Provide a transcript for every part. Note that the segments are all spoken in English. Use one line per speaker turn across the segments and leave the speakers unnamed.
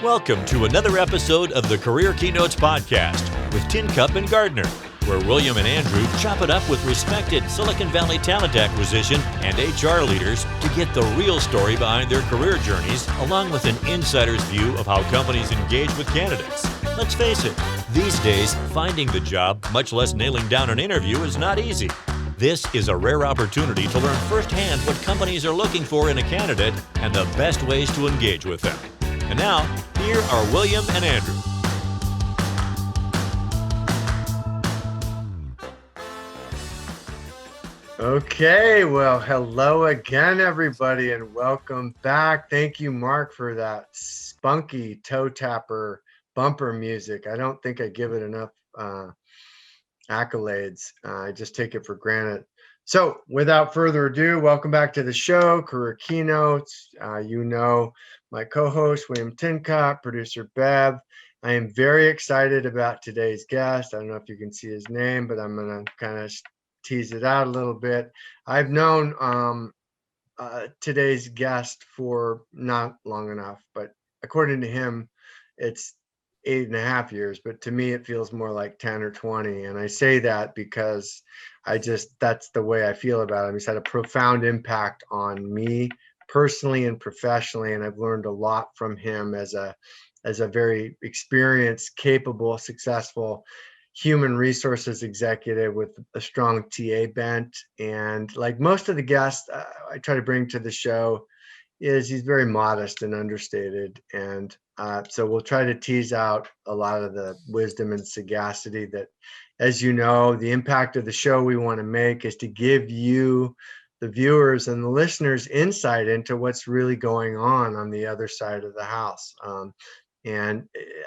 Welcome to another episode of the Career Keynotes podcast with Tincup and Gardiner, where William and Andrew chop it up with respected Silicon Valley talent acquisition and HR leaders to get the real story behind their career journeys, along with an insider's view of how companies engage with candidates. Let's face it, these days, finding the job, much less nailing down an interview, is not easy. This is a rare opportunity to learn firsthand what companies are looking for in a candidate and the best ways to engage with them. And now, here are William and Andrew.
Okay, well, hello again, everybody, and welcome back. Thank you, Mark, for that spunky toe tapper bumper music. I don't think I give it enough accolades. I just take it for granted. So without further ado, welcome back to the show, Career Keynotes. My co-host, William Tincup, producer Bev. I am very excited about today's guest. I don't know if you can see his name, but I'm going to kind of tease it out a little bit. I've known today's guest for not long enough, but according to him, it's 8.5 years, but to me, it feels more like 10 or 20. And I say that because that's the way I feel about him. He's had a profound impact on me personally and professionally. And I've learned a lot from him as a very experienced, capable, successful human resources executive with a strong TA bent. And like most of the guests I try to bring to the show, he's very modest and understated. And so we'll try to tease out a lot of the wisdom and sagacity that, as you know, the impact of the show we want to make is to give you, the viewers and the listeners, insight into what's really going on the other side of the house. And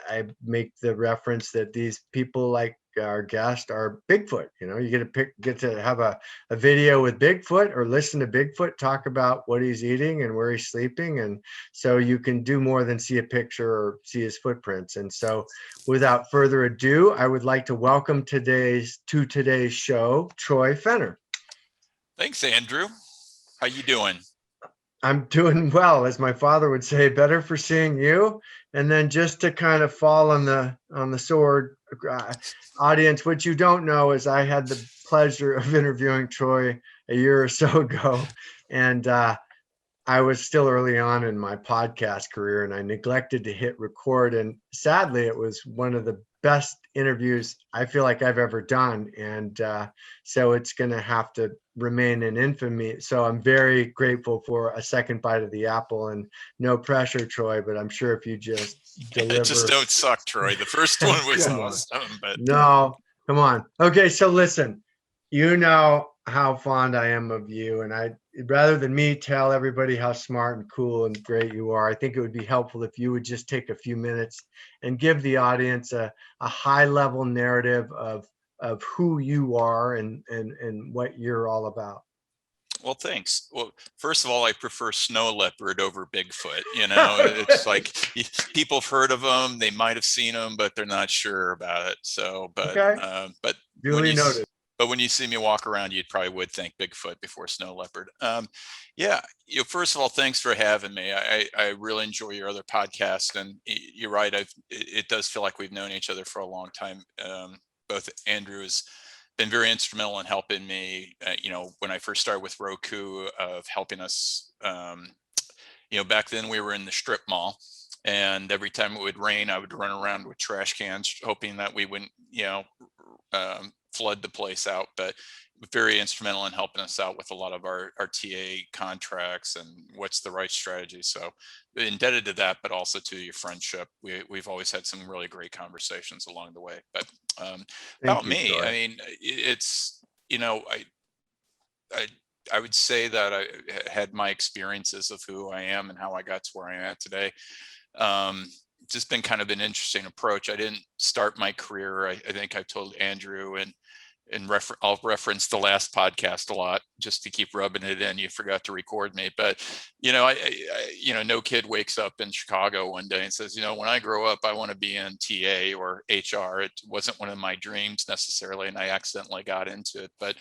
I make the reference that these people, like our guest, are Bigfoot. You know, you get to have a video with Bigfoot or listen to Bigfoot talk about what he's eating and where he's sleeping. And so you can do more than see a picture or see his footprints. And so without further ado, I would like to welcome today's show, Troy Fenner.
Thanks, Andrew. How you doing?
I'm doing well, as my father would say, better for seeing you. And then just to kind of fall on the sword, audience, what you don't know is I had the pleasure of interviewing Troy a year or so ago. And I was still early on in my podcast career, and I neglected to hit record. And sadly, it was one of the best interviews I feel like I've ever done. And so it's going to have to remain in infamy. So I'm very grateful for a second bite of the apple, and no pressure, Troy, but I'm sure if you just deliver.
Just don't suck, Troy. The first one was awesome, but
no, come on. Okay, so listen, you know how fond I am of you, and rather than me tell everybody how smart and cool and great you are, I think it would be helpful if you would just take a few minutes and give the audience a high level narrative of who you are and what you're all about.
Well, thanks. Well, first of all, I prefer snow leopard over Bigfoot. You know, it's like people have heard of them, they might have seen them, but they're not sure about it. So, but
okay.
But
duly noted.
But when you see me walk around, you probably would think Bigfoot before snow leopard. Yeah, first of all, thanks for having me. I really enjoy your other podcast, and you're right. It does feel like we've known each other for a long time. Both Andrew has been very instrumental in helping me. When I first started with Roku, of helping us. Back then we were in the strip mall, and every time it would rain, I would run around with trash cans, hoping that we wouldn't, flood the place out. But very instrumental in helping us out with a lot of our TA contracts and what's the right strategy. So indebted to that, but also to your friendship. We've always had some really great conversations along the way. But about me, Troy. I mean, it's, I would say that I had my experiences of who I am and how I got to where I am at today. Just been kind of an interesting approach. I didn't start my career. I think I've told Andrew and I'll reference the last podcast a lot just to keep rubbing it in. You forgot to record me, but no kid wakes up in Chicago one day and says, when I grow up, I want to be in TA or HR. It wasn't one of my dreams necessarily, and I accidentally got into it. But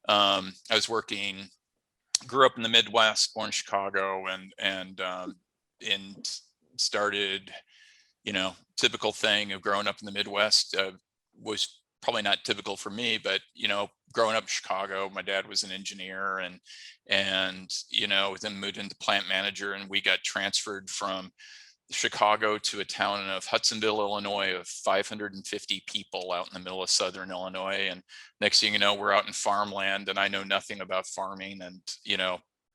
I was grew up in the Midwest, born in Chicago, and started typical thing of growing up in the Midwest was probably not typical for me, but growing up in Chicago, my dad was an engineer, and then moved into plant manager, and we got transferred from Chicago to a town of Hudsonville, Illinois, of 550 people out in the middle of southern Illinois. And next thing you know, we're out in farmland, and I know nothing about farming, and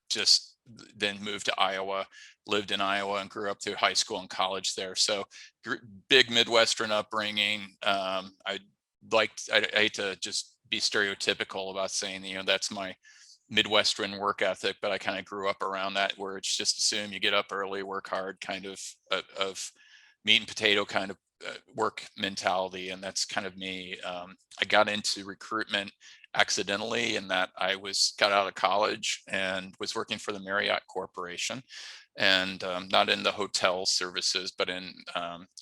just then moved to Iowa, lived in Iowa, and grew up through high school and college there. So big Midwestern upbringing. I hate to just be stereotypical about saying, that's my Midwestern work ethic, but I kind of grew up around that, where it's just assume you get up early, work hard, kind of meat and potato kind of work mentality. And that's kind of me. I got into recruitment accidentally, in that I got out of college and was working for the Marriott Corporation, and not in the hotel services, but in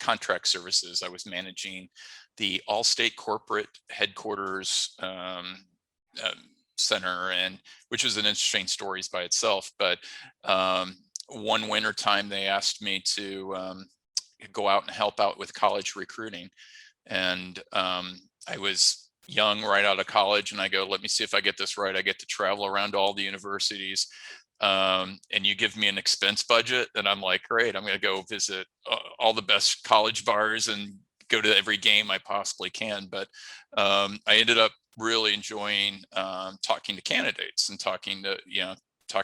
contract services. I was managing the Allstate corporate headquarters center, and which was an interesting story by itself. But one winter time, they asked me to go out and help out with college recruiting, and I was young, right out of college, and I go, let me see if I get this right. I get to travel around to all the universities, and you give me an expense budget, and I'm like, great, I'm going to go visit all the best college bars and go to every game I possibly can. But I ended up really enjoying talking to candidates and talking to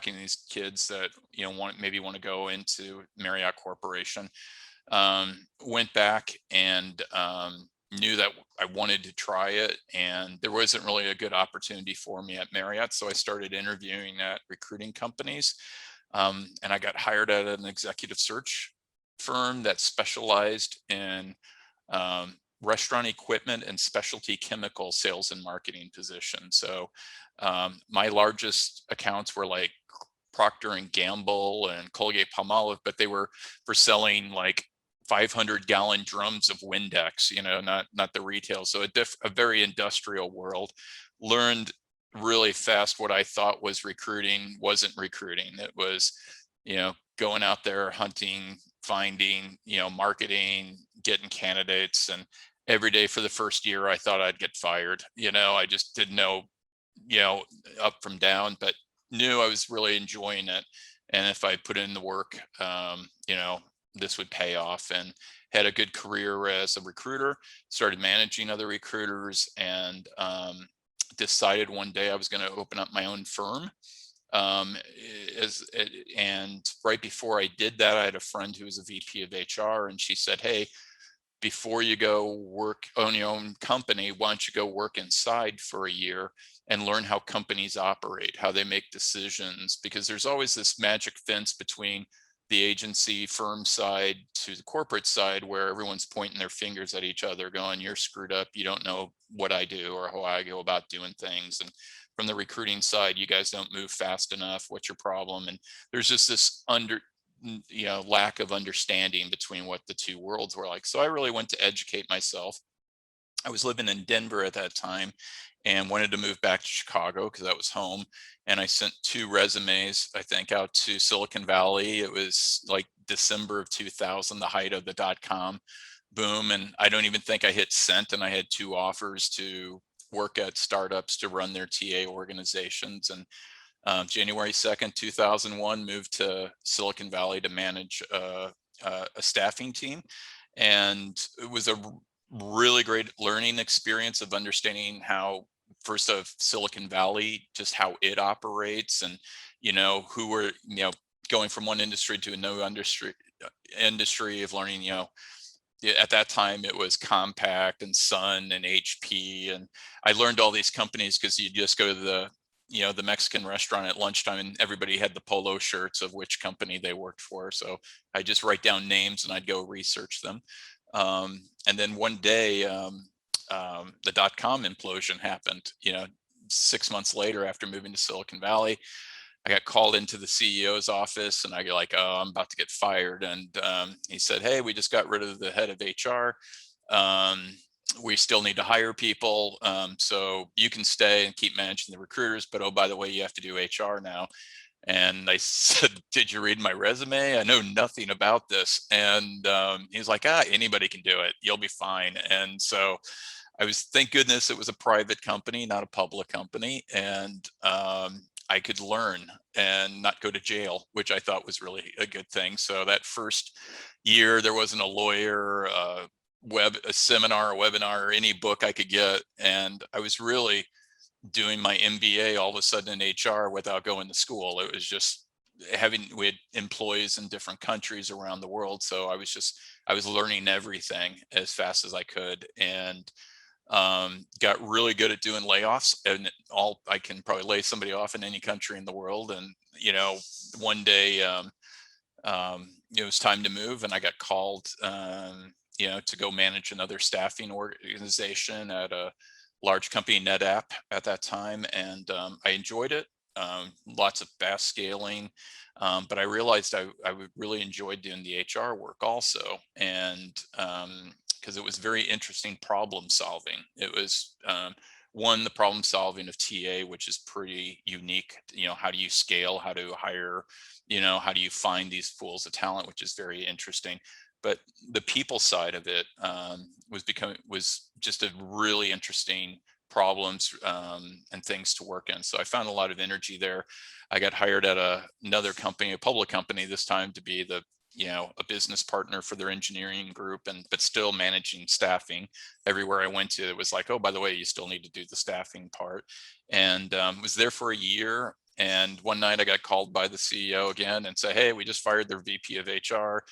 these kids that want to go into Marriott Corporation. Went back and knew that I wanted to try it, and there wasn't really a good opportunity for me at Marriott, so I started interviewing at recruiting companies, and I got hired at an executive search firm that specialized in restaurant equipment and specialty chemical sales and marketing positions. So my largest accounts were like Procter and Gamble and Colgate Palmolive, but they were for selling like 500-gallon drums of Windex, not the retail. So a very industrial world. Learned really fast what I thought was recruiting wasn't recruiting. It was, going out there, hunting, finding, marketing, getting candidates. And every day for the first year, I thought I'd get fired. I just didn't know, up from down, but knew I was really enjoying it. And if I put in the work, this would pay off. And had a good career as a recruiter, started managing other recruiters, and decided one day I was going to open up my own firm. And right before I did that, I had a friend who was a VP of HR, and she said, hey, before you go work on your own company, why don't you go work inside for a year and learn how companies operate, how they make decisions? Because there's always this magic fence between the agency firm side to the corporate side, where everyone's pointing their fingers at each other going, you're screwed up, you don't know what I do or how I go about doing things. And from the recruiting side, you guys don't move fast enough, what's your problem? And there's just this lack of understanding between what the two worlds were like. So I really went to educate myself. I was living in Denver at that time and wanted to move back to Chicago because that was home. And I sent 2 resumes, I think, out to Silicon Valley. It was like December of 2000, the height of the .com boom. And I don't even think I hit sent, and I had 2 offers to work at startups to run their TA organizations. And January 2nd, 2001, moved to Silicon Valley to manage a staffing team. And it was a really great learning experience of understanding how, first of Silicon Valley, just how it operates, and, who were, going from one industry to another industry of learning, at that time it was Compaq and Sun and HP. And I learned all these companies because you just go to the Mexican restaurant at lunchtime, and everybody had the polo shirts of which company they worked for. So I just write down names and I'd go research them. And then one day, the .com implosion happened. 6 months later, after moving to Silicon Valley, I got called into the CEO's office, and I go like, oh, I'm about to get fired. And he said, hey, we just got rid of the head of HR. We still need to hire people. So you can stay and keep managing the recruiters, but oh, by the way, you have to do HR now. And I said, "Did you read my resume? I know nothing about this." And he's like, anybody can do it. You'll be fine. And so thank goodness it was a private company, not a public company. And I could learn and not go to jail, which I thought was really a good thing. So that first year, there wasn't a lawyer, a seminar, a webinar, or any book I could get. And I was really doing my MBA all of a sudden in HR without going to school. It was just we had employees in different countries around the world. So I was learning everything as fast as I could, and got really good at doing layoffs. And I can probably lay somebody off in any country in the world. And, one day, it was time to move, and I got called, to go manage another staffing organization at a large company, NetApp, at that time. And I enjoyed it. Lots of fast scaling. But I realized I would really enjoy doing the HR work also. And because it was very interesting problem solving. It was one, the problem solving of TA, which is pretty unique. How do you scale? How to hire? How do you find these pools of talent, which is very interesting. But the people side of it was just a really interesting problems and things to work in. So I found a lot of energy there. I got hired at another company, a public company this time, to be a business partner for their engineering group, but still managing staffing. Everywhere I went to, it was like, oh, by the way, you still need to do the staffing part. And was there for a year. And one night I got called by the CEO again and say, "Hey, we just fired their VP of HR.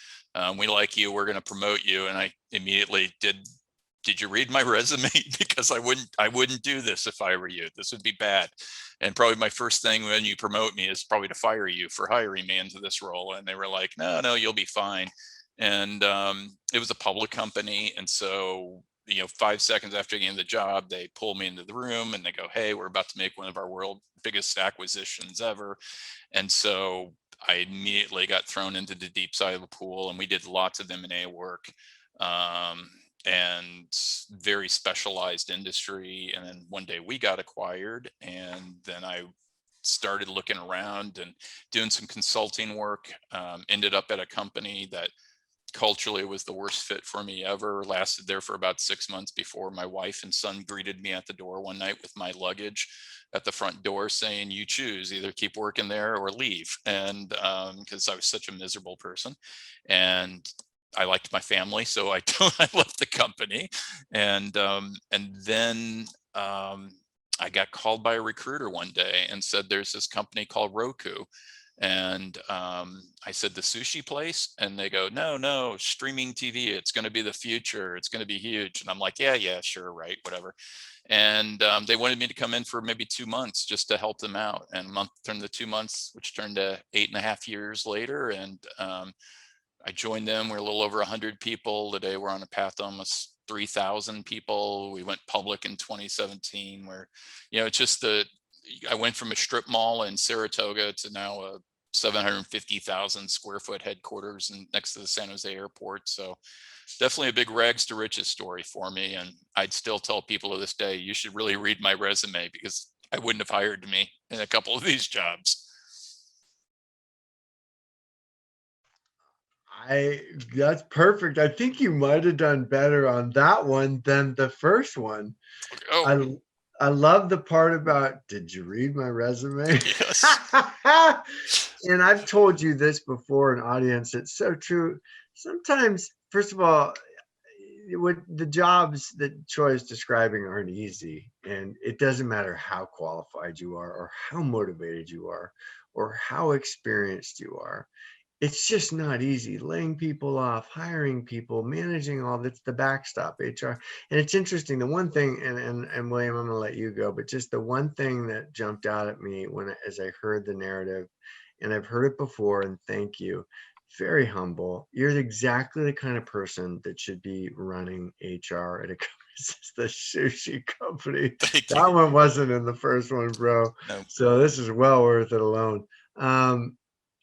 We like you. We're going to promote you." And I immediately did you read my resume? Because I wouldn't do this if I were you. This would be bad. And probably my first thing when you promote me is probably to fire you for hiring me into this role. And they were like, "No, you'll be fine." And it was a public company. And so, 5 seconds after getting the job, they pull me into the room and they go, "Hey, we're about to make one of our world biggest acquisitions ever." And so I immediately got thrown into the deep side of the pool, and we did lots of M&A work. And very specialized industry. And then one day we got acquired, and then I started looking around and doing some consulting work. Ended up at a company that culturally was the worst fit for me ever. Lasted there for about 6 months before my wife and son greeted me at the door one night with my luggage at the front door saying, "You choose, either keep working there or leave." And because I was such a miserable person, and I liked my family, so I left the company. And then I got called by a recruiter one day and said, "There's this company called Roku." And I said, "The sushi place?" And they go, "No, streaming TV. It's going to be the future. It's going to be huge." And I'm like, "Yeah, sure, right, whatever." And they wanted me to come in for maybe 2 months just to help them out. And a month turned to 2 months, which turned to 8.5 years later. And I joined them. We're a little over 100 people. Today we're on a path to almost 3,000 people. We went public in 2017, where, it's just I went from a strip mall in Saratoga to now a 750,000 square foot headquarters and next to the San Jose airport. So definitely a big rags to riches story for me. And I'd still tell people to this day, you should really read my resume, because I wouldn't have hired me in a couple of these jobs.
That's perfect. I think you might have done better on that one than the first one.
Oh,
I love the part about, "Did you read my resume?"
yes.
And I've told you this before, an audience. It's so true. Sometimes, first of all, what the jobs that Troy is describing aren't easy, and it doesn't matter how qualified you are, or how motivated you are, or how experienced you are. It's just not easy. Laying people off, hiring people, managing all that's the backstop, HR. And it's interesting. The one thing, and William, I'm going to let you go, but just the one thing that jumped out at me as I heard the narrative, and I've heard it before, and thank you. Very humble. You're exactly the kind of person that should be running HR at a the sushi company.
Thank
That
you.
one wasn't in the first one, bro.
No.
So this is well worth it alone.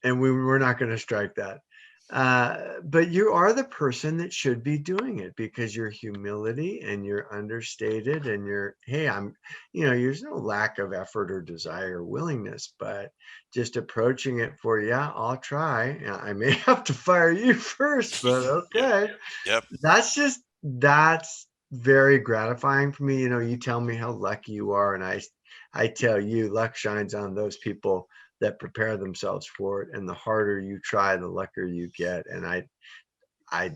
And we're not going to strike that. But you are the person that should be doing it because your humility and you're understated and hey, there's no lack of effort or desire or willingness, but just approaching it yeah, I'll try. I may have to fire you first, but
Yep.
okay.
Yep.
That's very gratifying for me. You tell me how lucky you are, and I tell you, luck shines on those people that prepare themselves for it. And the harder you try, the luckier you get. And I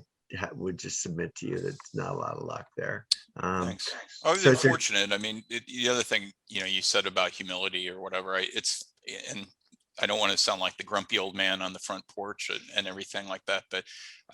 would just submit to you that it's not a lot of luck there.
Thanks. I've
So
been
it's a,
fortunate. I mean, the other thing, you said about humility or whatever, and I don't want to sound like the grumpy old man on the front porch and everything like that, but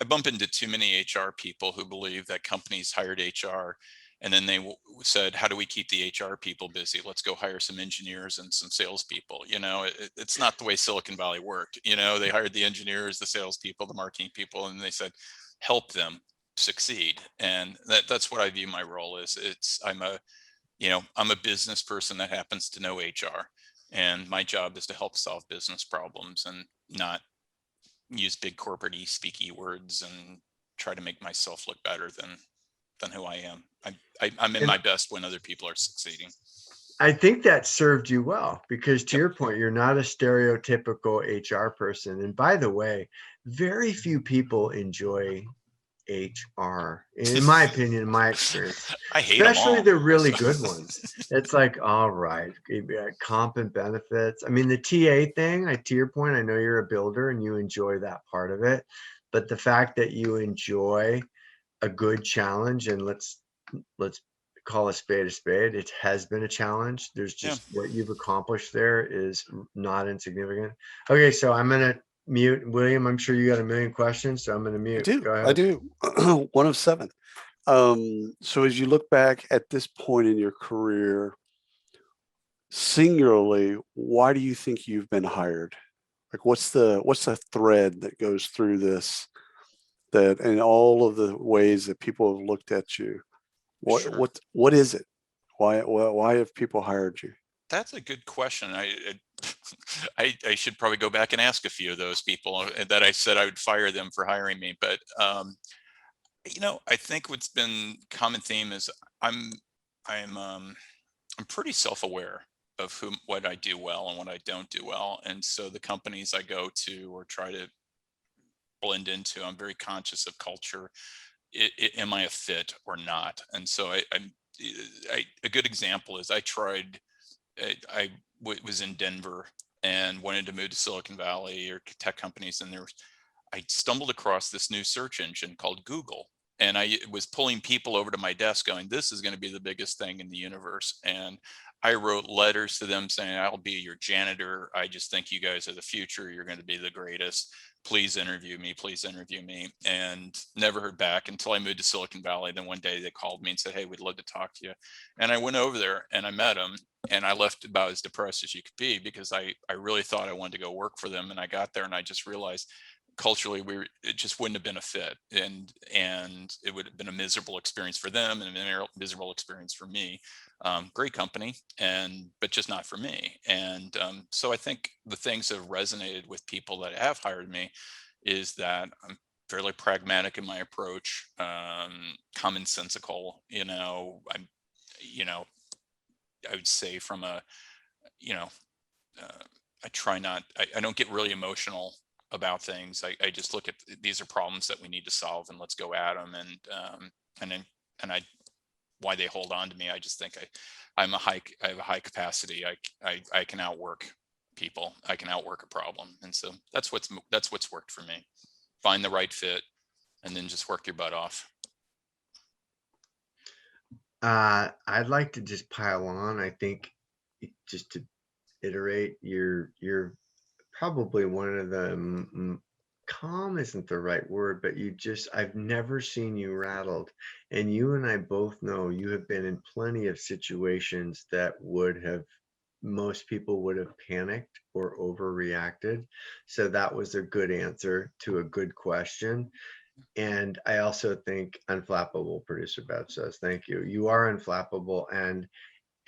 I bump into too many HR people who believe that companies hired HR and then they said, how do we keep the HR people busy? Let's go hire some engineers and some salespeople. It's not the way Silicon Valley worked. They hired the engineers, the salespeople, the marketing people, and they said, help them succeed. And that's what I view my role as. I'm a business person that happens to know HR, and my job is to help solve business problems and not use big corporate speaky words and try to make myself look better than who I am. I'm in
and
my best when other people are succeeding.
I think that served you well because to
Yep.
your point, you're not a stereotypical HR person. And by the way, very few people enjoy HR, in my opinion, in my experience,
I hate them
especially
all.
the really good ones. It's like, all right, comp and benefits. I mean, the TA thing, to your point, I know you're a builder and you enjoy that part of it, but the fact that you enjoy a good challenge, and let's call a spade, it has been a challenge. There's
Yeah.
just what you've accomplished there is not insignificant. Okay, so I'm gonna mute William. I'm sure you got a million questions, so I'm gonna
I
mute.
do.
Go
I
ahead.
do. One of seven. So as you look back at this point in your career, singularly, why do you think you've been hired? Like, what's the thread that goes through this, that in all of the ways that people have looked at you? What
Sure.
what is it? Why have people hired you?
That's a good question. I should probably go back and ask a few of those people that I said I would fire them for hiring me. But I think what's been common theme is I'm I'm pretty self-aware of what I do well and what I don't do well, and so the companies I go to or try to blend into, I'm very conscious of culture. Am I a fit or not? And so a good example is was in Denver and wanted to move to Silicon Valley or tech companies, and I stumbled across this new search engine called Google. And I was pulling people over to my desk going, this is going to be the biggest thing in the universe. And I wrote letters to them saying, I'll be your janitor. I just think you guys are the future. You're going to be the greatest. Please interview me. Please interview me. And never heard back until I moved to Silicon Valley. Then one day they called me and said, hey, we'd love to talk to you. And I went over there and I met them. And I left about as depressed as you could be because I really thought I wanted to go work for them. And I got there and I just realized culturally it just wouldn't have been a fit, and it would have been a miserable experience for them and a miserable experience for me. Great company, but just not for me. And so I think the things that have resonated with people that have hired me is that I'm fairly pragmatic in my approach, commonsensical. I would say from a you know I try not, I don't get really emotional about things. I just look at these are problems that we need to solve and let's go at them. And I, why they hold on to me, I just think I have a high capacity. I can outwork people. I can outwork a problem. And so that's what's worked for me. Find the right fit and then just work your butt off.
I'd like to just pile on. I think just to iterate, you're probably one of the calm isn't the right word, but I've never seen you rattled. And you and I both know you have been in plenty of situations that most people would have panicked or overreacted. So that was a good answer to a good question. And I also think unflappable, producer Bev says, thank you. You are unflappable. And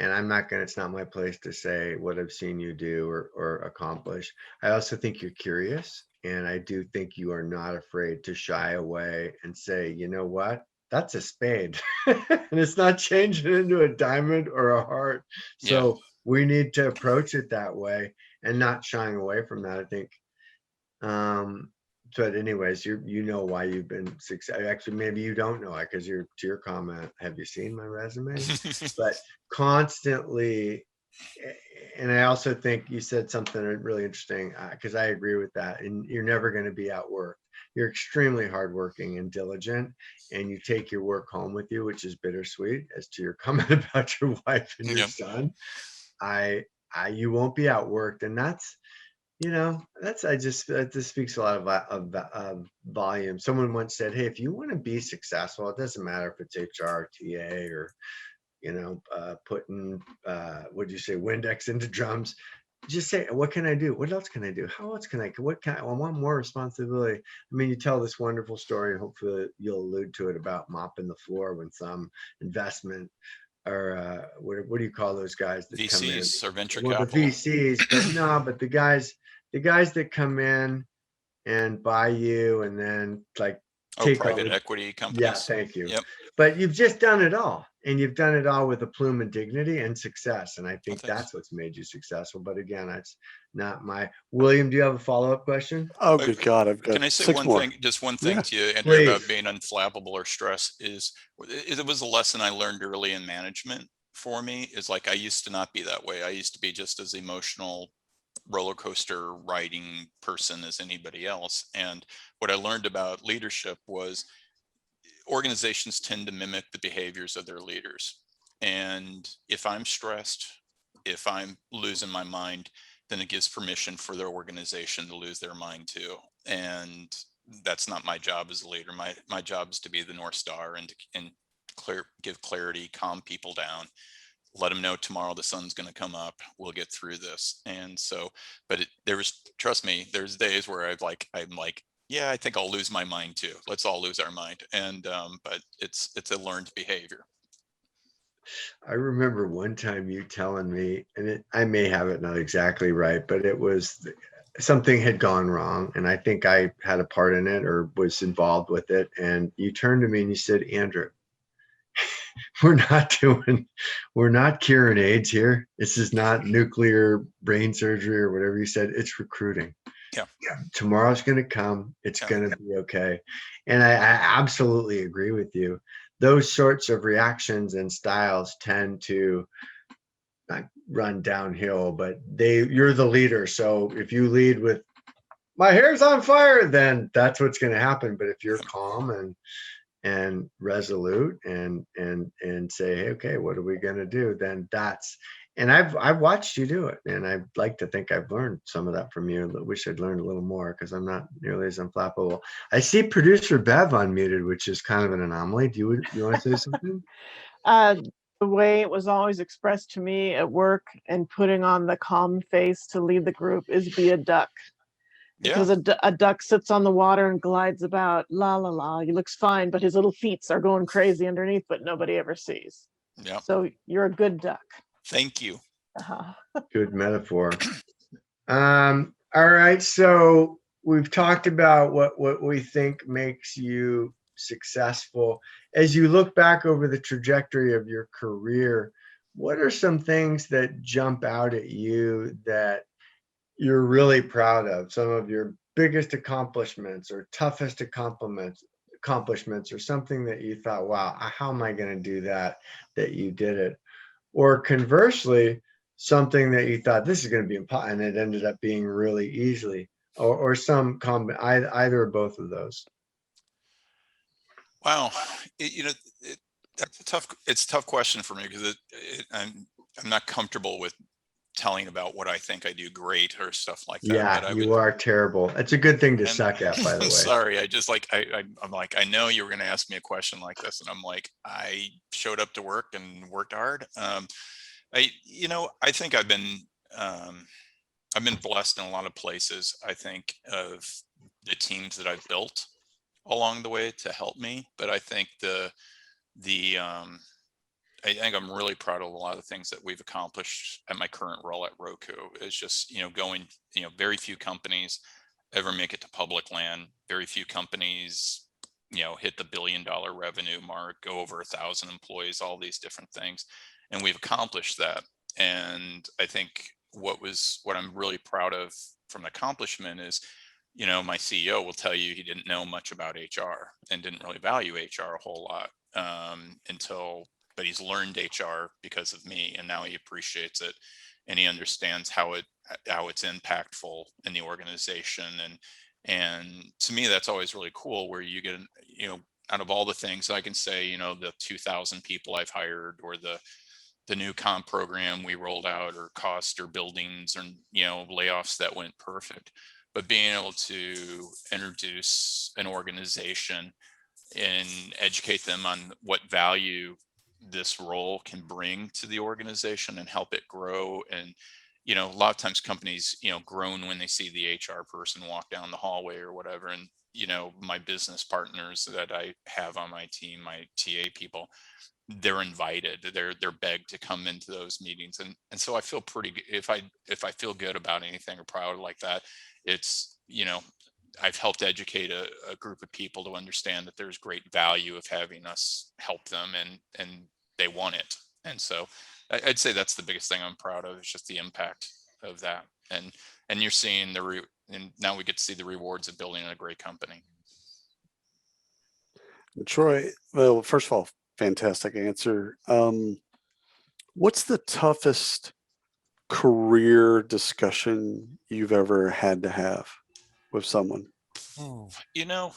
and I'm not gonna, it's not my place to say what I've seen you do or accomplish. I also think you're curious, and I do think you are not afraid to shy away and say, you know what? That's a spade. And it's not changing into a diamond or a heart.
Yeah.
So we need to approach it that way and not shying away from that, I think. But anyways, you know why you've been successful. Actually, maybe you don't know it because you're, to your comment, have you seen my resume? But constantly, and I also think you said something really interesting, because I agree with that. And you're never going to be outworked. You're extremely hardworking and diligent, and you take your work home with you, which is bittersweet. As to your comment about your wife and your
Yep.
son, you won't be outworked, and that's, that just speaks a lot of volume. Someone once said, hey, if you want to be successful, it doesn't matter if it's HR, TA, or putting what'd you say, Windex into drums. Just say, what can I do? What else can I do? How else can I? I want more responsibility. I mean, you tell this wonderful story, and hopefully you'll allude to it, about mopping the floor when some investment, or what do you call those guys that come in?
VCs or venture
Well, the
capital.
VCs, but no, but the guys that come in and buy you and then like take
Private
over.
equity companies.
Yeah, thank you.
Yep.
But you've just done it all, and you've done it all with a plume and dignity and success. And I think
thanks.
that's what's made you successful. But again, that's not my. William, do you have a follow-up question?
Oh, good God, I've got
Can I say
6
one
more.
thing? Just one thing
Yeah.
to you, Andrew,
Please.
about being unflappable or stress is, it was a lesson I learned early in management for me. Is like, I used to not be that way. I used to be just as emotional roller coaster riding person as anybody else. And what I learned about leadership was organizations tend to mimic the behaviors of their leaders. And if I'm stressed, if I'm losing my mind, then it gives permission for their organization to lose their mind too. And that's not my job as a leader. My job is to be the North Star and give clarity, calm people down, let them know tomorrow the sun's going to come up. We'll get through this. And so, but trust me, there's days where I'm like, yeah, I think I'll lose my mind too. Let's all lose our mind. And, but it's a learned behavior.
I remember one time you telling me, and I may have it not exactly right, but it was something had gone wrong, and I think I had a part in it or was involved with it. And you turned to me and you said, Andrew, we're not curing AIDS here. This is not nuclear brain surgery or whatever you said. It's recruiting.
Yeah.
Tomorrow's going to come. It's going to be okay. And I absolutely agree with you. Those sorts of reactions and styles tend to not run downhill, but you're the leader. So if you lead with my hair's on fire, then that's what's going to happen. But if you're calm and resolute and say, hey, okay, what are we going to do? Then and I've watched you do it, and I'd like to think I've learned some of that from you. I wish I'd learned a little more because I'm not nearly as unflappable. I see producer Bev unmuted, which is kind of an anomaly. Do you want to say something?
The way it was always expressed to me at work and putting on the calm face to lead the group is be a duck. Because a duck sits on the water and glides about, la la la. He looks fine, but his little feet are going crazy underneath, but nobody ever sees.
Yeah.
So you're a good duck.
Thank you.
Good metaphor. All right. So we've talked about what we think makes you successful. As you look back over the trajectory of your career, what are some things that jump out at you that you're really proud of? Some of your biggest accomplishments or toughest accomplishments, or something that you thought, wow, how am I going to do that you did it? Or conversely, something that you thought this is going to be impossible, and it ended up being really easily, or some either or both of those.
Wow. It's a tough question for me because I'm not comfortable with telling about what I think I do great or stuff like that.
Yeah,
but
you are terrible. It's a good thing to suck at, by the way.
Sorry, I just I'm like, I know you were going to ask me a question like this, and I'm like, I showed up to work and worked hard. I think I've been blessed in a lot of places. I think of the teams that I've built along the way to help me, but I think the I think I'm really proud of a lot of the things that we've accomplished at my current role at Roku. It's just, going, very few companies ever make it to public land. Very few companies, hit the $1 billion revenue mark, go over 1,000 employees, all these different things. And we've accomplished that. And I think what I'm really proud of from accomplishment is, my CEO will tell you he didn't know much about HR and didn't really value HR a whole lot but he's learned HR because of me, and now he appreciates it, and he understands how it's impactful in the organization. And to me, that's always really cool, where you get, out of all the things I can say, the 2,000 people I've hired, or the new comp program we rolled out, or cost or buildings, or layoffs that went perfect. But being able to introduce an organization and educate them on what value this role can bring to the organization and help it grow. And a lot of times companies groan when they see the HR person walk down the hallway or whatever. And my business partners that I have on my team, my TA people, they're invited, they're begged to come into those meetings. And so I feel pretty good. If I feel good about anything or proud like that, it's I've helped educate a group of people to understand that there's great value of having us help them, and they want it. And so I'd say that's the biggest thing I'm proud of, is just the impact of that. And you're seeing and now we get to see the rewards of building a great company.
Troy, well, first of all, fantastic answer. What's the toughest career discussion you've ever had to have with someone?
The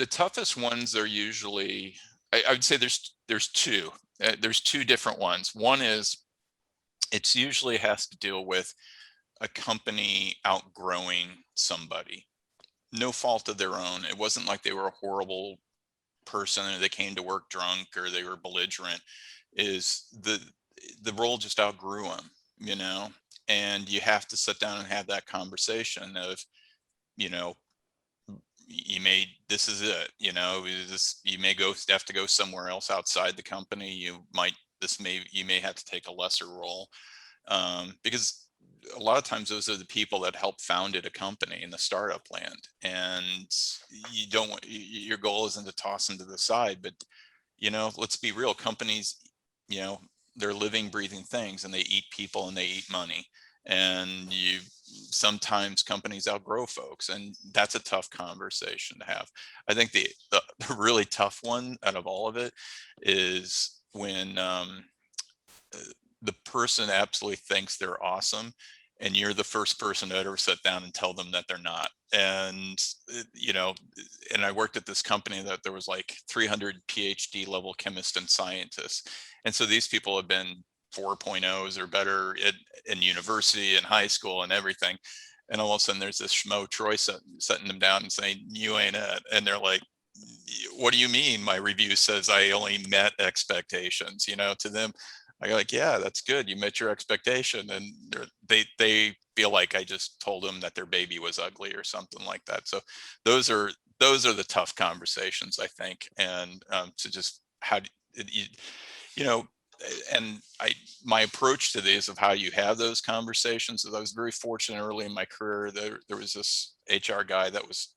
toughest ones are usually, I would say there's two. There's two different ones. One is, it's usually has to deal with a company outgrowing somebody, no fault of their own. It wasn't like they were a horrible person, or they came to work drunk, or they were belligerent. Is the role just outgrew them, and you have to sit down and have that conversation of, this is it, you may have to go somewhere else outside the company. You may have to take a lesser role, because a lot of times those are the people that helped founded a company in the startup land, and your goal isn't to toss them to the side. But let's be real, companies, they're living, breathing things, and they eat people and they eat money. And sometimes companies outgrow folks, and that's a tough conversation to have. I think the really tough one out of all of it is when the person absolutely thinks they're awesome, and you're the first person to ever sit down and tell them that they're not. And and I worked at this company that there was like 300 PhD level chemists and scientists, and so these people have been 4.0s or better in university and high school and everything. And all of a sudden there's this schmo Troy setting them down and saying, "You ain't it." And they're like, "What do you mean? My review says I only met expectations." To them, I go like, "Yeah, that's good. You met your expectation." And they feel like I just told them that their baby was ugly or something like that. So those are the tough conversations, I think. And to just and my approach to these, of how you have those conversations, is I was very fortunate early in my career. There was this HR guy that was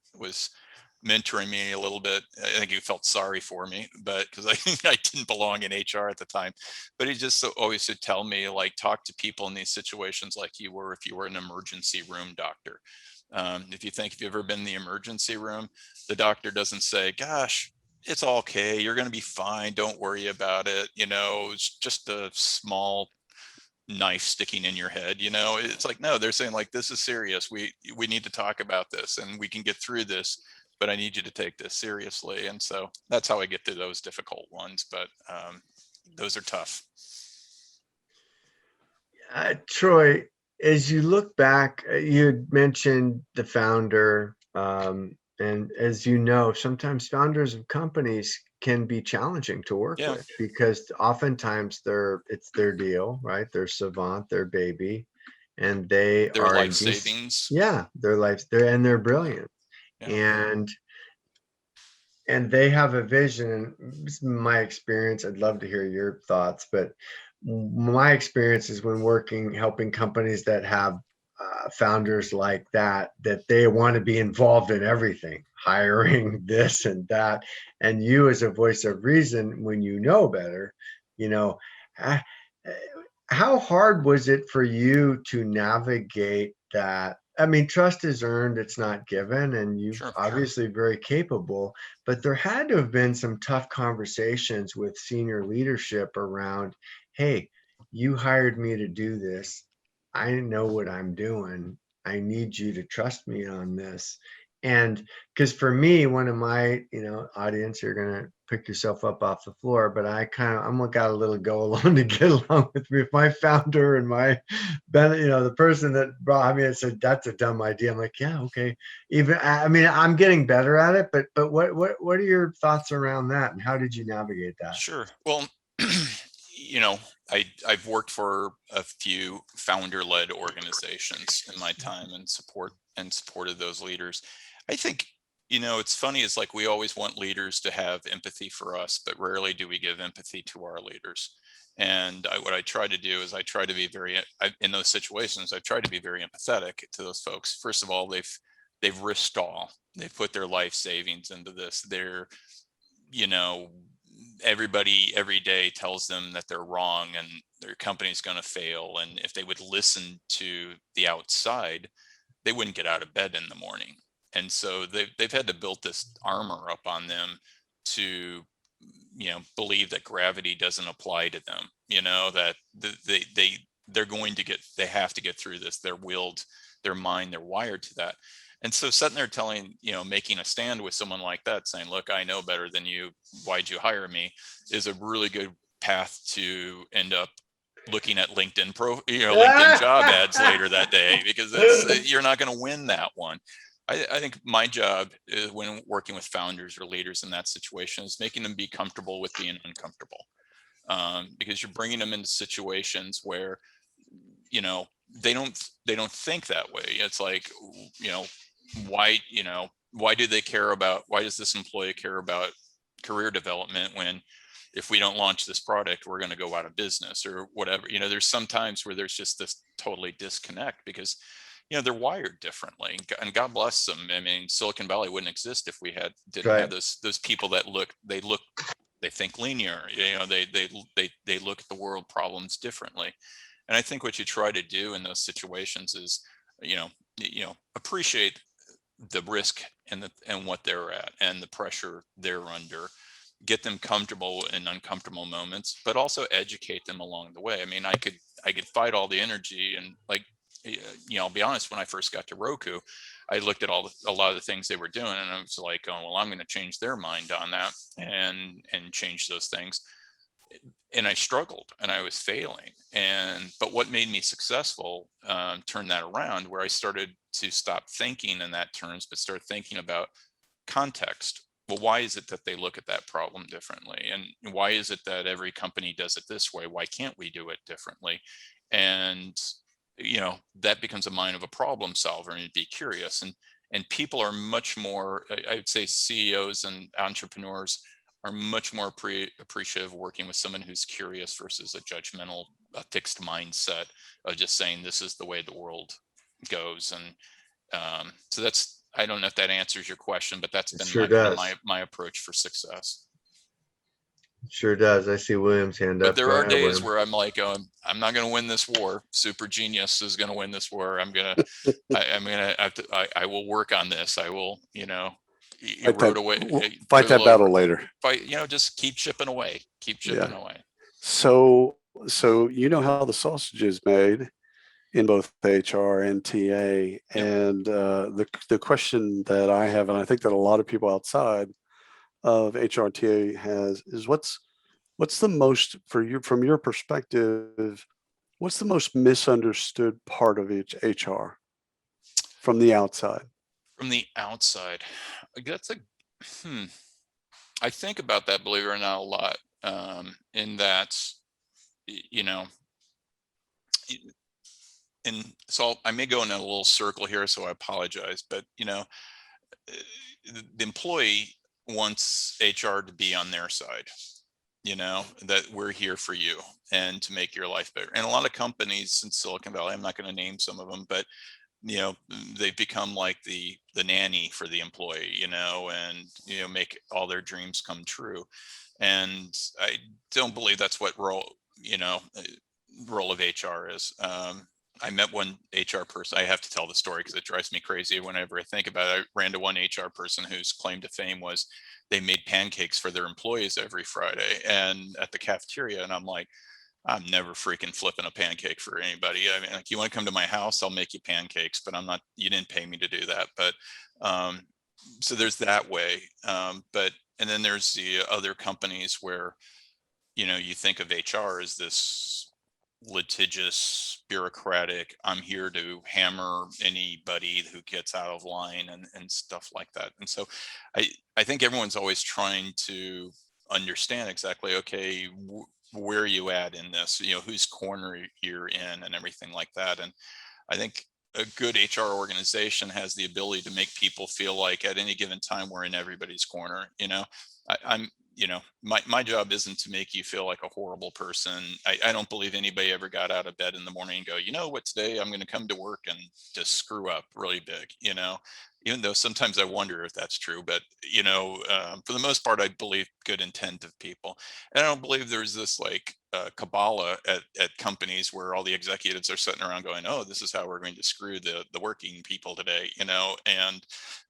mentoring me a little bit. I think he felt sorry for me, but because I didn't belong in HR at the time. But he just always would tell me, like, talk to people in these situations like you were if you were an emergency room doctor. If you've ever been in the emergency room, the doctor doesn't say, "Gosh, it's okay, you're going to be fine, don't worry about it. It's just a small knife sticking in your head." It's like, no, they're saying, like, "This is serious. We need to talk about this, and we can get through this, but I need you to take this seriously." And so that's how I get through those difficult ones. But those are tough.
Troy, as you look back, you had mentioned the founder, and as you know, sometimes founders of companies can be challenging to work with, because oftentimes it's their deal, right? They're savant, their baby, and their
life savings.
Yeah, their life, they're brilliant. Yeah. And and they have a vision. And this is my experience, I'd love to hear your thoughts, but my experience is when helping companies that have founders like that they want to be involved in everything, hiring, this and that. And you, as a voice of reason, when you know better, you know, uh, how hard was it for you to navigate that? I mean, trust is earned, it's not given, and you
Sure.
obviously very capable, but there had to have been some tough conversations with senior leadership around, hey, you hired me to do this. I know what I'm doing. I need you to trust me on this. And because for me, one of my, audience, you're gonna pick yourself up off the floor, but I'm got a little go along to get along with me. If my founder and my the person that brought me and said that's a dumb idea, I'm like, yeah, okay. Even I mean, I'm getting better at it, but what are your thoughts around that, and how did you navigate that?
Sure. Well, I've worked for a few founder-led organizations in my time and supported those leaders. I think, it's funny, it's like we always want leaders to have empathy for us, but rarely do we give empathy to our leaders. And what I try to do is I try to be in those situations, I've tried to be very empathetic to those folks. First of all, they've risked all. They've put their life savings into this. They're, everybody every day tells them that they're wrong and their company's going to fail. And if they would listen to the outside, they wouldn't get out of bed in the morning. And so they've had to build this armor up on them to, believe that gravity doesn't apply to them, that they have to get through this. They're willed, their mind, they're wired to that. And so sitting there making a stand with someone like that, saying, look, I know better than you, why'd you hire me, is a really good path to end up looking at LinkedIn job ads later that day, because you're not going to win that one. I think my job is, when working with founders or leaders in that situation, is making them be comfortable with being uncomfortable, because you're bringing them into situations where, they don't think that way. It's like, why do they care about, why does this employee care about career development when, if we don't launch this product, we're going to go out of business or whatever? There's some times where there's just this totally disconnect, because they're wired differently, and God bless them. I mean, Silicon Valley wouldn't exist if we didn't
Right.
have those people that they think linear. They look at the world problems differently. And I think what you try to do in those situations is, appreciate the risk and what they're at and the pressure they're under, get them comfortable in uncomfortable moments, but also educate them along the way. I mean, I could fight all the energy and, like, I'll be honest, when I first got to Roku, I looked at a lot of the things they were doing, and I was like, oh, well, I'm going to change their mind on that and change those things. And I struggled and I was failing. But what made me successful, turned that around, where I started to stop thinking in that terms, but start thinking about context. Well, why is it that they look at that problem differently? And why is it that every company does it this way? Why can't we do it differently? And, that becomes a mind of a problem solver, and be curious. And people are much more, I would say CEOs and entrepreneurs are much more appreciative of working with someone who's curious versus a judgmental, fixed mindset of just saying this is the way the world goes. And so I don't know if that answers your question, but that's been
Sure does.
my approach for success.
Sure does. I see William's hand up.
But there
Go
are
ahead,
days
William.
where I'm like, I'm not going to win this war. Super genius is going to win this war. I'm going to I will work on this. I will,
fight that battle later.
Just keep chipping away. Keep chipping away.
So how the sausage is made in both HR and TA. Yep. And the question that I have, and I think that a lot of people outside of HR and TA has, is what's the most, from your perspective, what's the most misunderstood part of HR from the outside?
From the outside, that's I think about that, believe it or not, a lot. In that, and so I may go in a little circle here, so I apologize, but the employee wants HR to be on their side, that we're here for you and to make your life better. And a lot of companies in Silicon Valley, I'm not going to name some of them, but they've become like the nanny for the employee, and make all their dreams come true. And I don't believe that's what role of HR is. I met one HR person. I have to tell the story because it drives me crazy whenever I think about it. I ran to one HR person whose claim to fame was they made pancakes for their employees every Friday and at the cafeteria. And I'm like, I'm never freaking flipping a pancake for anybody. I mean, like, you want to come to my house, I'll make you pancakes, but you didn't pay me to do that. But so there's that way. And then there's the other companies where, you think of HR as this litigious, bureaucratic, I'm here to hammer anybody who gets out of line and stuff like that. And so I think everyone's always trying to understand exactly, okay, where are you at in this, whose corner you're in and everything like that. And I think a good HR organization has the ability to make people feel like at any given time we're in everybody's corner. I'm my job isn't to make you feel like a horrible person. I don't believe anybody ever got out of bed in the morning and go, what, today I'm going to come to work and just screw up really big, even though sometimes I wonder if that's true. But, for the most part, I believe good intent of people. And I don't believe there's this like Kabbalah at companies where all the executives are sitting around going, oh, this is how we're going to screw the working people today, and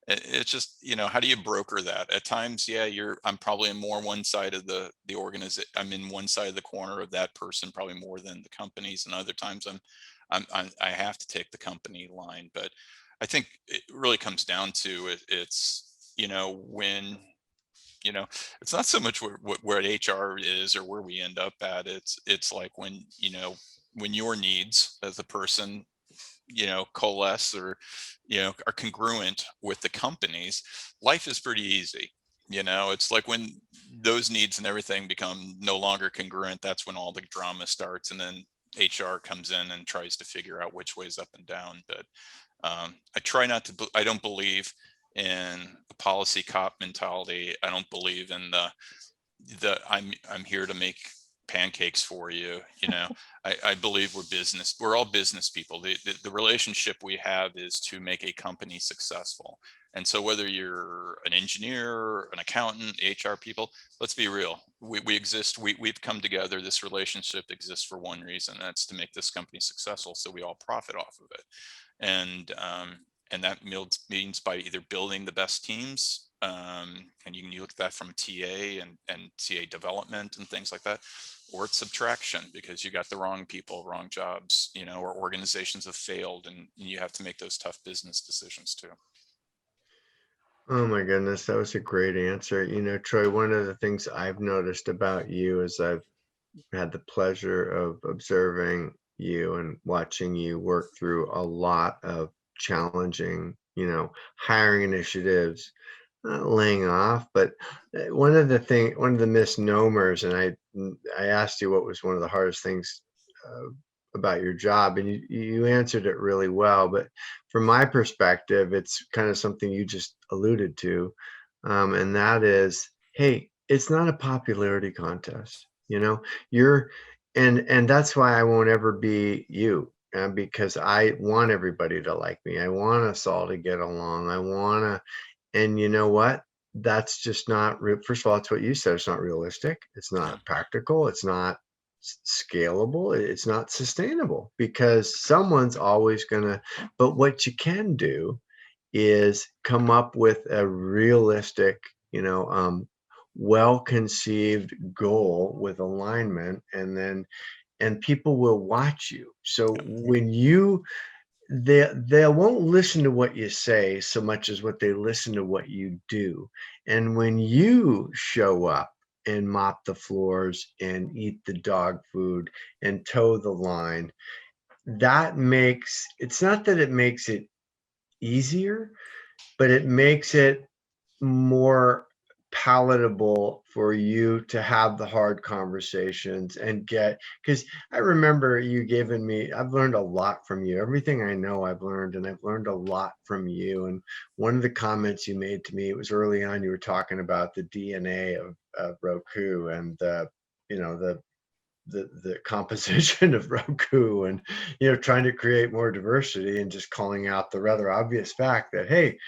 it's just, how do you broker that? At times, yeah, I'm probably in more one side of the organization. I'm in one side of the corner of that person, probably more than the companies. And other times I have to take the company line. But I think it really comes down to it. It's, when, it's not so much where HR is or where we end up at. It's like when your needs as a person, coalesce or, are congruent with the company's, life is pretty easy. It's like when those needs and everything become no longer congruent, that's when all the drama starts. And then HR comes in and tries to figure out which way's up and down. But I try not to, I don't believe in a policy cop mentality. I don't believe in the I'm here to make pancakes for you. I believe we're all business people. The relationship we have is to make a company successful. And so whether you're an engineer, an accountant, HR people, let's be real, we exist, we've come together. This relationship exists for one reason, and that's to make this company successful so we all profit off of it. And that means by either building the best teams, and you can look at that from TA and TA development and things like that, or it's subtraction because you got the wrong people, wrong jobs, or organizations have failed, and you have to make those tough business decisions too.
Oh my goodness, that was a great answer. Troy, one of the things I've noticed about you is I've had the pleasure of observing you and watching you work through a lot of challenging, hiring initiatives, not laying off, but one of the misnomers, and I asked you what was one of the hardest things about your job, and you answered it really well. But from my perspective, it's kind of something you just alluded to, and that is, hey, it's not a popularity contest. And that's why I won't ever be you, because I want everybody to like me. I want us all to get along. And you know what? That's just not real. First of all, it's what you said. It's not realistic. It's not practical. It's not scalable. It's not sustainable, because someone's always gonna. But what you can do is come up with a realistic, well-conceived goal with alignment, and people will watch you. So when they won't listen to what you say so much as what they listen to what you do. And when you show up and mop the floors and eat the dog food and toe the line, it's not that it makes it easier, but it makes it more palatable for you to have the hard conversations and get, because I remember you giving me, I've learned a lot from you. Everything I know I've learned, and I've learned a lot from you. And one of the comments you made to me, it was early on, you were talking about the DNA of Roku and the composition of Roku, and trying to create more diversity, and just calling out the rather obvious fact that, hey,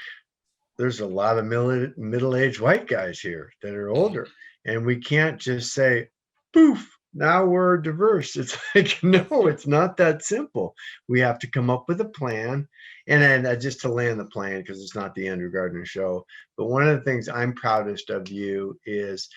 there's a lot of middle-aged white guys here that are older, and we can't just say, poof, now we're diverse. It's like, no, it's not that simple. We have to come up with a plan. And then just to land the plane, because it's not the Andrew Gardiner show, but one of the things I'm proudest of you is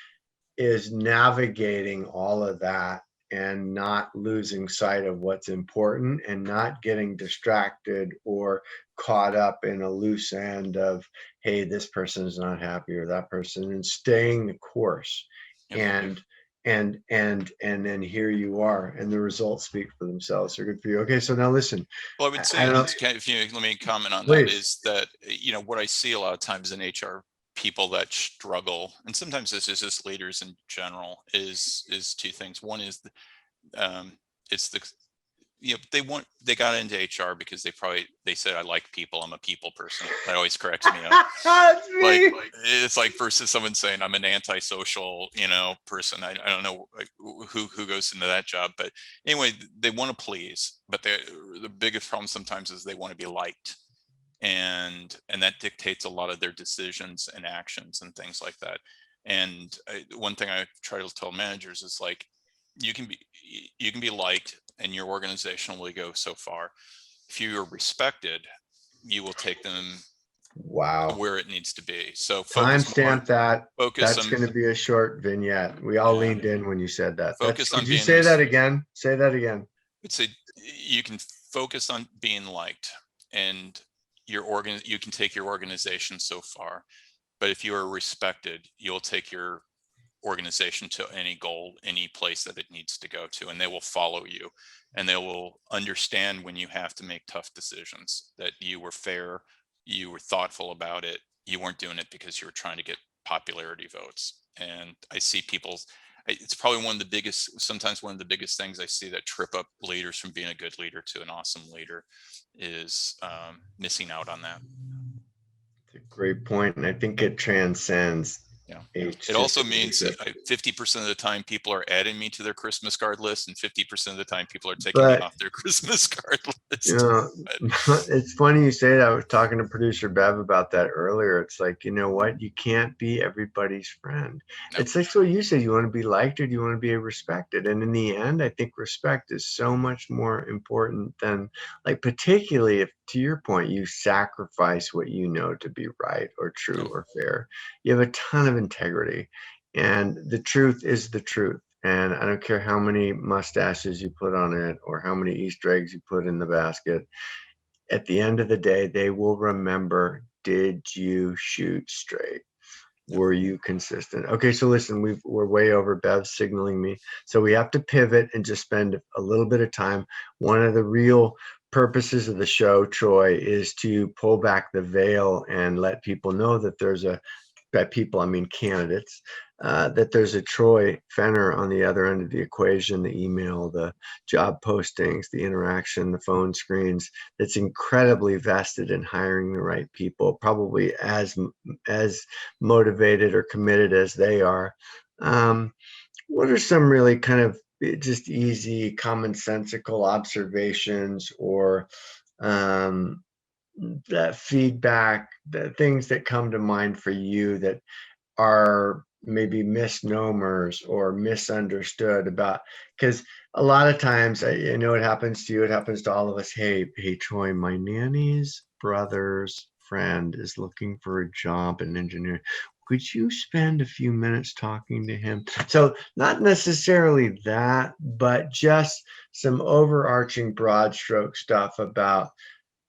navigating all of that and not losing sight of what's important, and not getting distracted or caught up in a loose end of, hey, this person is not happy, or that person, and staying the course. Yep. And then here you are, and the results speak for themselves. They're good for you. Okay, so now listen.
Well, I would say, if you let me comment on
Please.
that, is that what I see a lot of times in HR people that struggle, and sometimes this is just leaders in general, is two things. One is it's the they got into HR because they said, I like people, I'm a people person. That always cracks me up. Like, it's like versus someone saying I'm an antisocial person. I don't know who goes into that job, but anyway, they want to please, but the biggest problem sometimes is they want to be liked. And that dictates a lot of their decisions and actions and things like that. And one thing I try to tell managers is, like, you can be liked, and your organization will go so far. If you are respected, you will take them to where it needs to be. So
timestamp that. That's going to be a short vignette. We all leaned in when you said that. Could you say that again? Say that again.
I'd say you can focus on being liked, and you can take your organization so far. But if you are respected, you'll take your organization to any goal, any place that it needs to go to, and they will follow you, and they will understand when you have to make tough decisions, that you were fair, you were thoughtful about it, you weren't doing it because you were trying to get popularity votes. And I see it's probably sometimes one of the biggest things I see that trip up leaders from being a good leader to an awesome leader is missing out on that.
It's a great point, and I think it transcends.
Yeah. It also means that 50% of the time people are adding me to their Christmas card list, and 50% of the time people are taking me off their Christmas card list.
It's funny you say that. I was talking to producer Bev about that earlier. It's like, you know what? You can't be everybody's friend. Nope. It's like what you said. You want to be liked, or do you want to be respected? And in the end, I think respect is so much more important than, like, particularly if, to your point, you sacrifice what you know to be right or true or fair. You have a ton of integrity, and the truth is the truth. And I don't care how many mustaches you put on it or how many Easter eggs you put in the basket. At the end of the day, they will remember, did you shoot straight? Were you consistent? Okay, so listen, we're way over. Bev's signaling me. So we have to pivot and just spend a little bit of time. One of the real purposes of the show, Troy, is to pull back the veil and let people know that by people, I mean candidates, that there's a Troy Fenner on the other end of the equation, the email, the job postings, the interaction, the phone screens, that's incredibly vested in hiring the right people, probably as motivated or committed as they are. What are some really kind of just easy, commonsensical observations or that feedback, the things that come to mind for you that are maybe misnomers or misunderstood about? Because a lot of times, I know it happens to you, it happens to all of us. Hey Troy, my nanny's brother's friend is looking for a job in engineering. Could you spend a few minutes talking to him? So not necessarily that, but just some overarching broad stroke stuff about,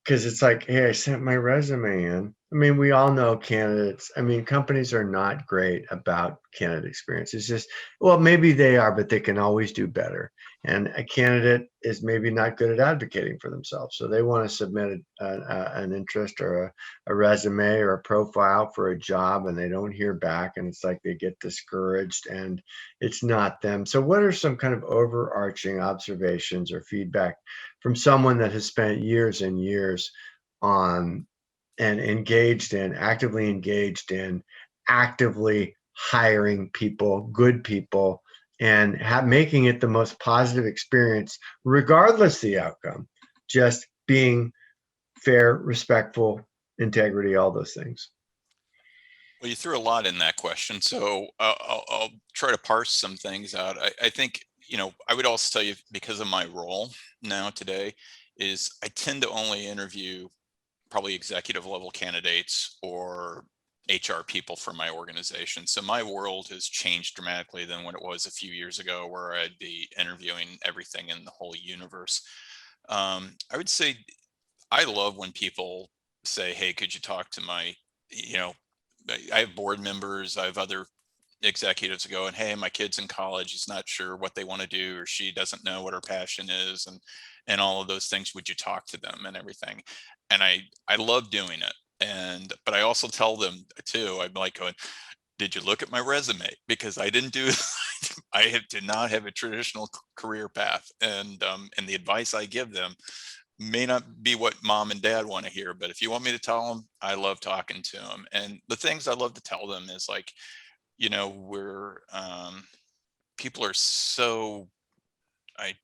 because it's like, hey, I sent my resume in I mean, we all know candidates. I mean, companies are not great about candidate experience. It's just, well, maybe they are, but they can always do better. And a candidate is maybe not good at advocating for themselves. So they want to submit an interest or a resume or a profile for a job, and they don't hear back. And it's like they get discouraged and it's not them. So, what are some kind of overarching observations or feedback from someone that has spent years and years on and actively engaged in actively hiring people, good people, and making it the most positive experience, regardless the outcome, just being fair, respectful, integrity, all those things.
Well, you threw a lot in that question, so I'll try to parse some things out. I think, I would also tell you, because of my role now today, is I tend to only interview probably executive level candidates or HR people for my organization. So my world has changed dramatically than what it was a few years ago, where I'd be interviewing everything in the whole universe. I would say I love when people say, hey, could you talk to my, I have board members, I have other executives go, and hey, my kid's in college, he's not sure what they want to do, or she doesn't know what her passion is, and all of those things, would you talk to them and everything. And I love doing it. But I also tell them too, I'm like going, did you look at my resume? Because I didn't do did not have a traditional career path, and the advice I give them may not be what mom and dad want to hear, but if you want me to tell them, I love talking to them. And the things I love to tell them is like, we're people are so I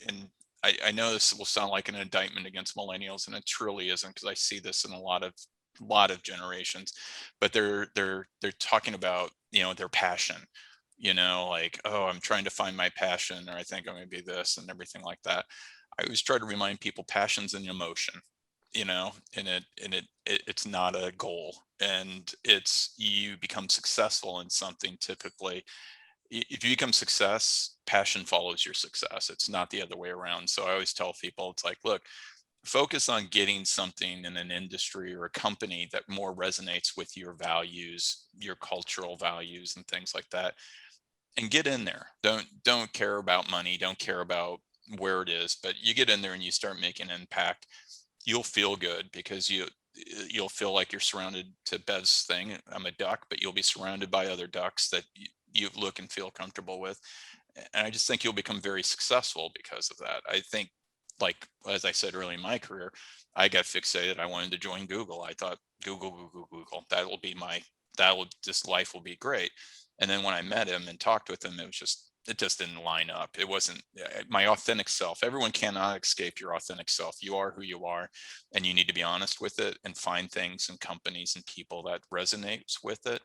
and I know this will sound like an indictment against millennials, and it truly isn't, because I see this in a lot of generations, but they're talking about, their passion, like, oh, I'm trying to find my passion, or I think I'm going to be this, and everything like that. I always try to remind people passion's an emotion, and it's not a goal. And it's, you become successful in something typically. If you become success, passion follows your success. It's not the other way around. So I always tell people, it's like, look, focus on getting something in an industry or a company that more resonates with your values, your cultural values, and things like that, and get in there. Don't care about money, don't care about where it is, but you get in there and you start making an impact. You'll feel good, because you'll feel like you're surrounded, to Bev's thing, I'm a duck, but you'll be surrounded by other ducks that you look and feel comfortable with. And I just think you'll become very successful because of that. I think, like, as I said early in my career, I got fixated. I wanted to join Google. I thought Google, this life will be great. And then when I met him and talked with him, it just didn't line up. It wasn't my authentic self. Everyone cannot escape your authentic self. You are who you are, and you need to be honest with it and find things and companies and people that resonates with it,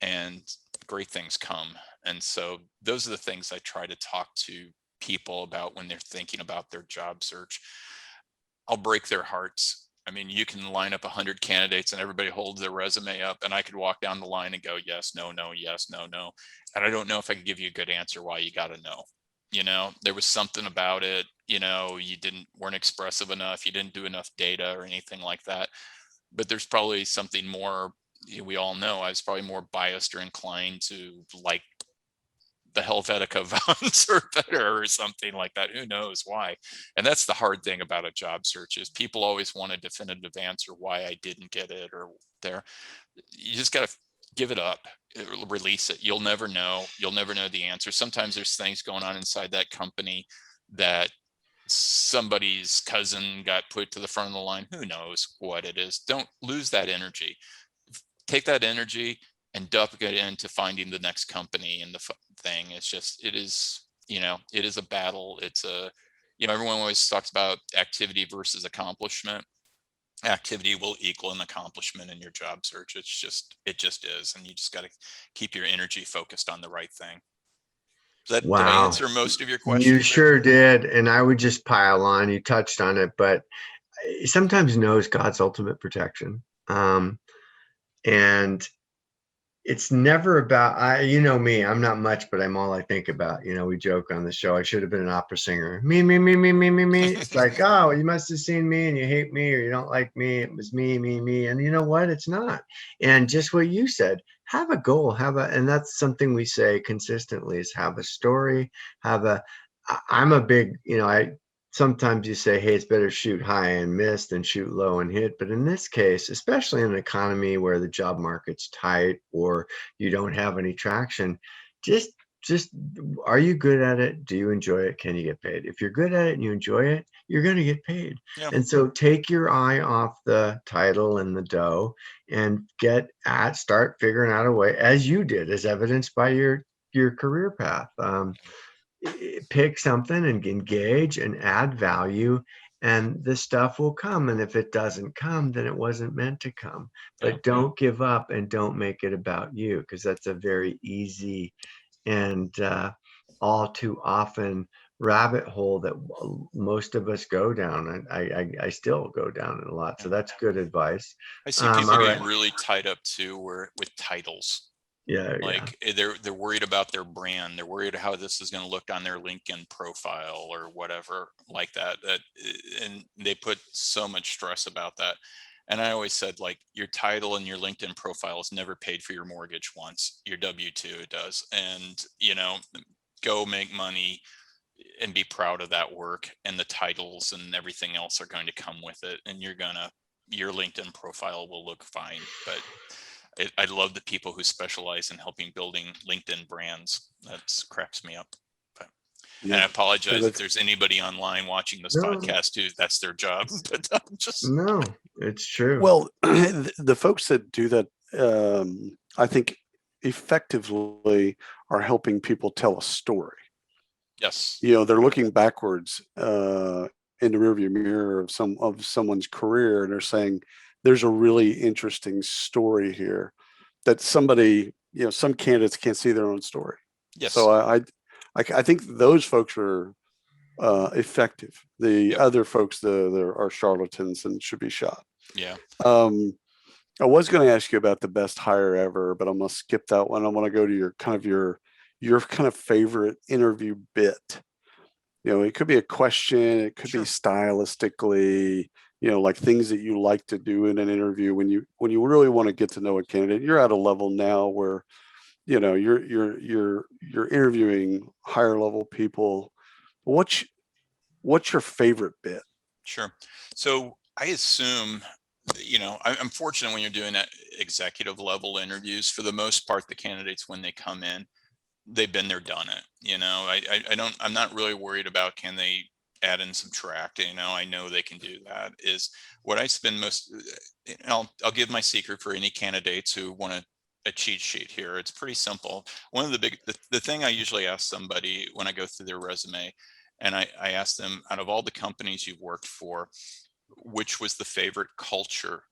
and great things come. And so those are the things I try to talk to people about when they're thinking about their job search. I'll break their hearts. I mean, you can line up 100 candidates and everybody holds their resume up, and I could walk down the line and go, yes, no, no, yes, no, no. And I don't know if I could give you a good answer why you got to know. There was something about it, you weren't expressive enough. You didn't do enough data or anything like that. But there's probably something more. We all know I was probably more biased or inclined to like the Helvetica Vons or better, or something like that. Who knows why? And that's the hard thing about a job search, is people always want a definitive answer why I didn't get it or there. You just got to give it up, release it. You'll never know. You'll never know the answer. Sometimes there's things going on inside that company that somebody's cousin got put to the front of the line. Who knows what it is? Don't lose that energy. Take that energy and dump it into finding the next company and the thing. It is a battle. It's everyone always talks about activity versus accomplishment. Activity will equal an accomplishment in your job search. It just is. And you just got to keep your energy focused on the right thing. Did I answer most of your questions?
You sure did. And I would just pile on. You touched on it, but sometimes no is God's ultimate protection. And it's never about, you know me, I'm not much, but I'm all I think about. We joke on the show, I should have been an opera singer. Me, me, me, me, me, me, me. It's like, oh, you must have seen me and you hate me or you don't like me. It was me, me, me. And you know what? It's not. And just what you said, have a goal, and that's something we say consistently is have a story, I'm a big, sometimes you say, hey, it's better shoot high and miss than shoot low and hit. But in this case, especially in an economy where the job market's tight or you don't have any traction, just are you good at it? Do you enjoy it? Can you get paid? If you're good at it and you enjoy it, you're going to get paid.
Yeah.
And so take your eye off the title and the dough and start figuring out a way, as you did, as evidenced by your career path. Pick something and engage and add value, and the stuff will come. And if it doesn't come, then it wasn't meant to come. But don't give up and don't make it about you, because that's a very easy and all too often rabbit hole that most of us go down. And I still go down it a lot. So that's good advice.
I see people
all
getting
right.
really tied up too, with titles.
Yeah.
Like they're worried about their brand. They're worried how this is going to look on their LinkedIn profile or whatever like that. And they put so much stress about that. And I always said, like, your title and your LinkedIn profile is never paid for your mortgage once. Your W-2 does. And, go make money and be proud of that work, and the titles and everything else are going to come with it. And your LinkedIn profile will look fine. But I love the people who specialize in helping building LinkedIn brands. That cracks me up. And I apologize if there's anybody online watching this podcast who that's their job. But I'm just
no, it's true.
Well, the folks that do that, I think, effectively are helping people tell a story.
Yes.
They're looking backwards in the rearview mirror of someone's career, and they're saying, there's a really interesting story here that somebody, some candidates can't see their own story.
Yes.
So I think those folks are effective. The other folks, are charlatans and should be shot.
Yeah.
I was going to ask you about the best hire ever, but I'm going to skip that one. I want to go to your kind of favorite interview bit. It could be a question, it could be stylistically, like things that you like to do in an interview when you really want to get to know a candidate. You're at a level now where, you're interviewing higher level people. What's your favorite bit?
Sure. So I assume, I'm fortunate when you're doing that executive level interviews. For the most part, the candidates, when they come in, they've been there, done it. I'm not really worried about can they add and subtract. I know they can do that. Is what I spend most. I'll give my secret for any candidates who want a cheat sheet here. It's pretty simple. One of the thing I usually ask somebody when I go through their resume, and I ask them, out of all the companies you've worked for, which was the favorite culture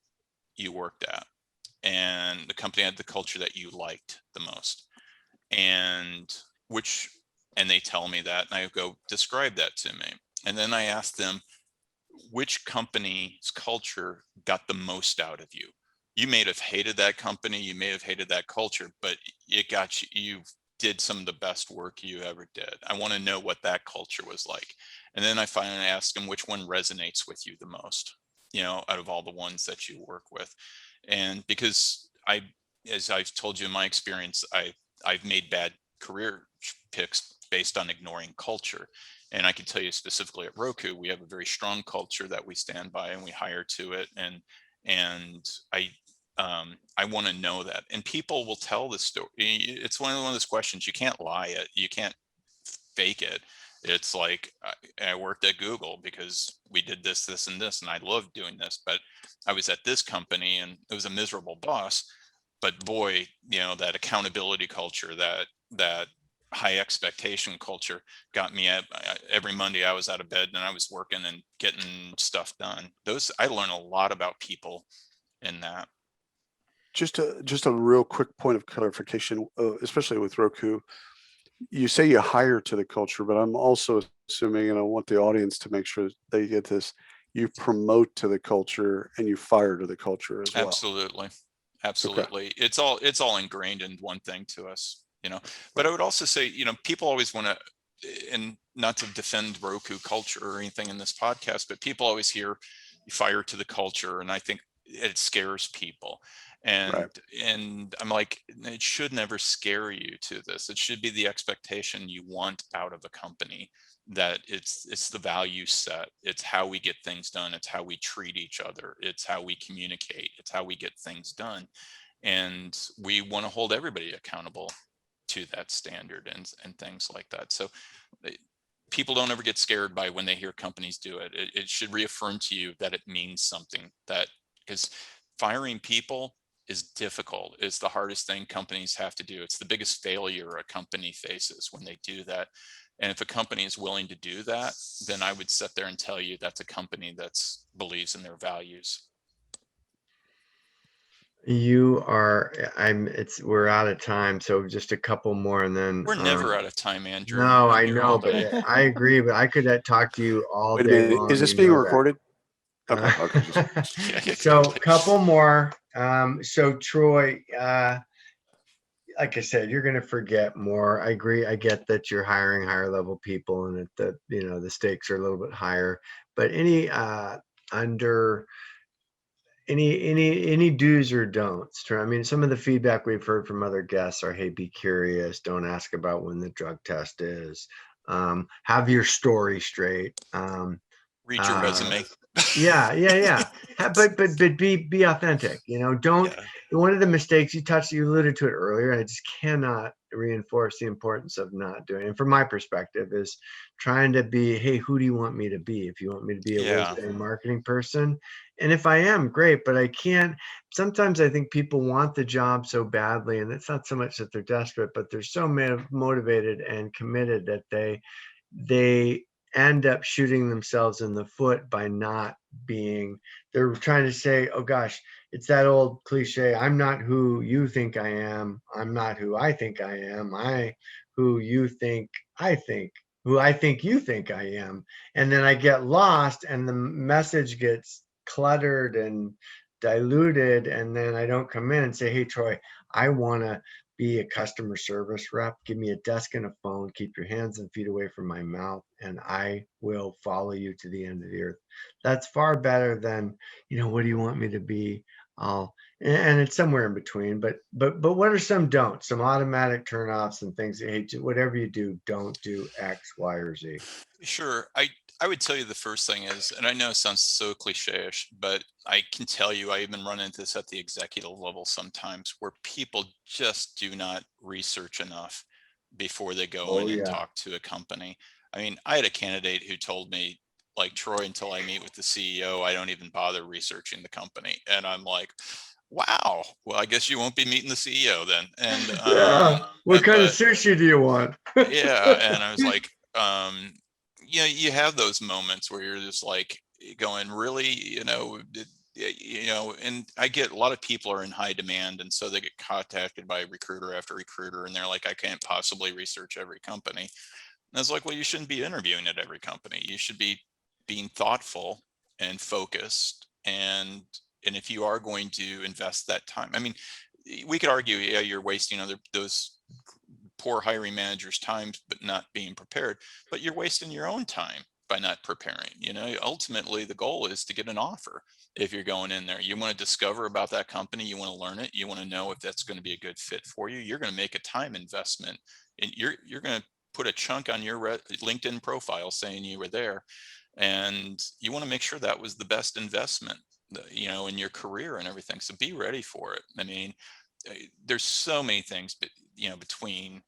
you worked at, and the company had the culture that you liked the most, and they tell me that, and I go, describe that to me. And then I ask them, which company's culture got the most out of you? You may have hated that company, you may have hated that culture, but it got you did some of the best work you ever did. I want to know what that culture was like. And then I finally ask them, which one resonates with you the most, out of all the ones that you work with. And because as I've told you in my experience, I've made bad career picks based on ignoring culture. And I can tell you specifically at Roku, we have a very strong culture that we stand by and we hire to it. And I want to know that. And people will tell the story. It's one of those questions. You can't lie it. You can't fake it. It's like, I worked at Google because we did this, this, and this, and I loved doing this, but I was at this company and it was a miserable boss. But boy, that accountability culture, that high expectation culture got me every Monday. I was out of bed and I was working and getting stuff done. I learned a lot about people in that.
Just a real quick point of clarification, especially with Roku. You say you hire to the culture, but I'm also assuming, and I want the audience to make sure they get this, you promote to the culture and you fire to the culture as well.
Absolutely. absolutely. It's all ingrained in one thing to us, but I would also say, people always want to, and not to defend Roku culture or anything in this podcast, but people always hear fire to the culture, and I think it scares people. And
Right.
and I'm like, it should never scare you to this. It should be the expectation you want out of a company, that it's the value set, it's how we get things done, it's how we treat each other, it's how we communicate, it's how we get things done. And we want to hold everybody accountable to that standard and things like that. So people don't ever get scared by when they hear companies do it. It should reaffirm to you that it means something, that because firing people is difficult. It's the hardest thing companies have to do. It's the biggest failure a company faces when they do that. And if a company is willing to do that, then I would sit there and tell you that's a company that believes in their values.
We're out of time, so just a couple more and then
We're never out of time, Andrew.
no,
I'm
I
here all
know, but
day.
I agree, but I could talk to you all
Wait a
day
minute.
long.
Is this
you
being
know that.
recorded? Okay. Okay.
Yeah,
So
exactly.
couple more. So Troy, like I said, you're going to forget more. I agree. I get that you're hiring higher level people and that the stakes are a little bit higher, but under any do's or don'ts. I mean, some of the feedback we've heard from other guests are, hey, be curious, don't ask about when the drug test is, have your story straight.
Read your resume.
Yeah. But be authentic. Don't.
Yeah.
One of the mistakes you alluded to it earlier, and I just cannot reinforce the importance of not doing. And from my perspective, is trying to be, hey, who do you want me to be? If you want me to be a
Yeah.
whiz-bang marketing person, and if I am, great. But I can't. Sometimes I think people want the job so badly, and it's not so much that they're desperate, but they're so motivated and committed that they end up shooting themselves in the foot by not being. They're trying to say, oh gosh, it's that old cliche, I'm not who you think I am, I'm not who I think I am, who you think I think who I think you think I am. And then I get lost and the message gets cluttered and diluted, and then I don't come in and say, hey Troy, I want to be a customer service rep. Give me a desk and a phone. Keep your hands and feet away from my mouth, and I will follow you to the end of the earth. That's far better than, what do you want me to be? And it's somewhere in between. But what are some don'ts? Some automatic turnoffs and things. Hey, whatever you do, don't do X, Y, or Z.
Sure. I would tell you the first thing is, and I know it sounds so cliche-ish, but I can tell you I even run into this at the executive level sometimes, where people just do not research enough before they go
Oh
in and
yeah.
talk to a company. I mean, I had a candidate who told me, like, Troy, until I meet with the CEO, I don't even bother researching the company. And I'm like, wow, well, I guess you won't be meeting the CEO then. And
Yeah. What kind of
but
sushi do you want?
yeah, and I was like, you have those moments where you're just like going, really, and I get a lot of people are in high demand, and so they get contacted by recruiter after recruiter, and they're like, I can't possibly research every company. And I was like, well, you shouldn't be interviewing at every company. You should be being thoughtful and focused, and if you are going to invest that time, I mean, we could argue, yeah, you're wasting those poor hiring managers' time, but not being prepared, but you're wasting your own time by not preparing. Ultimately the goal is to get an offer. If you're going in there, you want to discover about that company, you want to learn it, you want to know if that's going to be a good fit for you. You're going to make a time investment, and you're going to put a chunk on your LinkedIn profile saying you were there, and you want to make sure that was the best investment, in your career and everything. So be ready for it. I mean, there's so many things, but between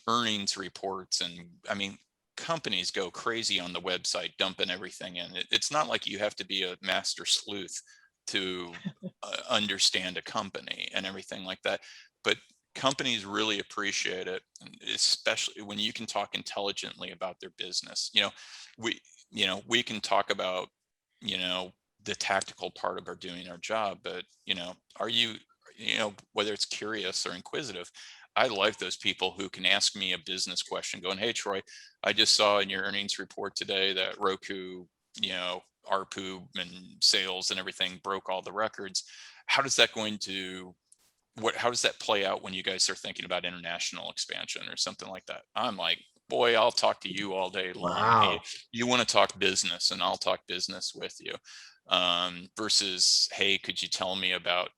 earnings reports, and I mean, companies go crazy on the website dumping everything in. It's not like you have to be a master sleuth to understand a company and everything like that, but companies really appreciate it, especially when you can talk intelligently about their business. We we can talk about the tactical part of our doing our job, but are you whether it's curious or inquisitive. I like those people who can ask me a business question going, hey, Troy, I just saw in your earnings report today that Roku, ARPU and sales and everything broke all the records. How does that going to how does that play out when you guys are thinking about international expansion or something like that? I'm like, boy, I'll talk to you all day long. Hey,
Wow.
you want to talk business, and I'll talk business with you. Versus, hey, could you tell me about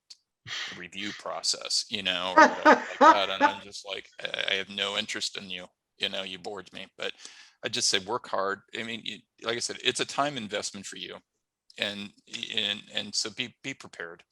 the review process, or whatever like that? And I'm just like, I have no interest in you. You bored me. But I just say, work hard. I mean, like I said, it's a time investment for you, and so be prepared.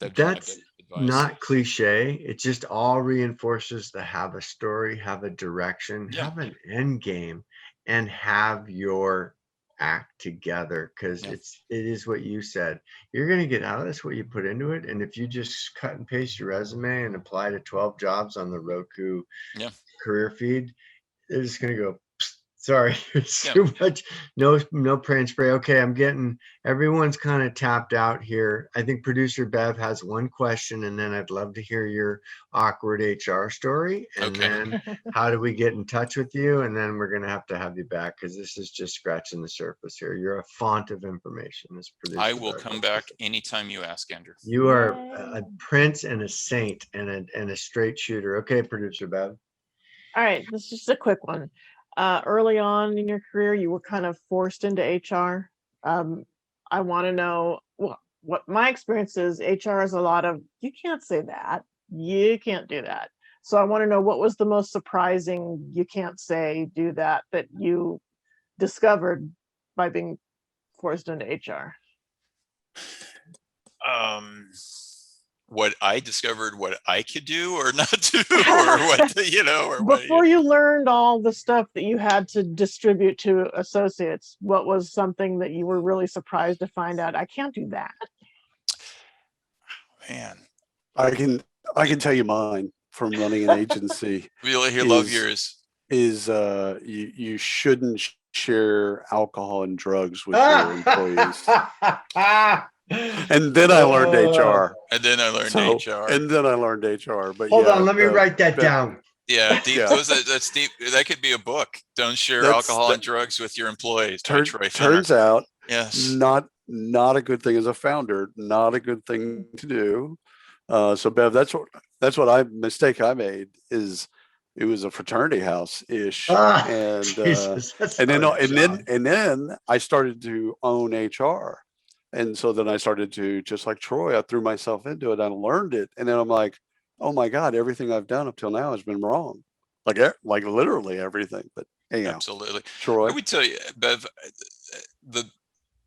That'd be my
That's
best advice.
not cliche. It just all reinforces the have a story, have a direction,
Yeah.
have an end game, and have your act together. Because
Yeah.
it is what you said. You're going to get out of this what you put into it. And if you just cut and paste your resume and apply to 12 jobs on the Roku
Yeah.
career feed, they're just going to go, sorry, it's
Yeah.
too much. No pray spray. Okay, everyone's kind of tapped out here. I think producer Bev has one question, and then I'd love to hear your awkward HR story. And
Okay.
then how do we get in touch with you? And then we're gonna have you back, because this is just scratching the surface here. You're a font of information, as producer
I will
Bev
come
likes to
back
say.
anytime you ask, Andrew.
You are a
Yay.
prince and a saint and a straight shooter. Okay, producer Bev.
All right, this is just a quick one. Early on in your career, you were kind of forced into HR. I want to know what my experience is. HR is a lot of, you can't say that, you can't do that. So I want to know, what was the most surprising you can't say, do that you discovered by being forced into HR?
What I discovered, what I could do or not do, or what, or what.
Before you learned all the stuff that you had to distribute to associates, what was something that you were really surprised to find out? I can't do that.
Man,
I can tell you mine from running an agency.
really love yours.
Is you shouldn't share alcohol and drugs with your employees. And then I learned HR.
And then I learned HR.
And then I learned HR. But
Hold on, let me write that down.
Yeah, deep.
Yeah.
That's deep. That could be a book. Don't share alcohol and drugs with your employees. By Troy Fenner.
Turns out,
yes,
not a good thing as a founder. Not a good thing to do. So Bev, that's what mistake I made is it was a fraternity house ish, and
Jesus,
then I started to own HR. And so then I started to, just like Troy, I threw myself into it. I learned it. And then I'm like, oh my God, everything I've done up till now has been wrong. Like literally everything. But anyhow,
absolutely.
Troy.
I would tell you, Bev, I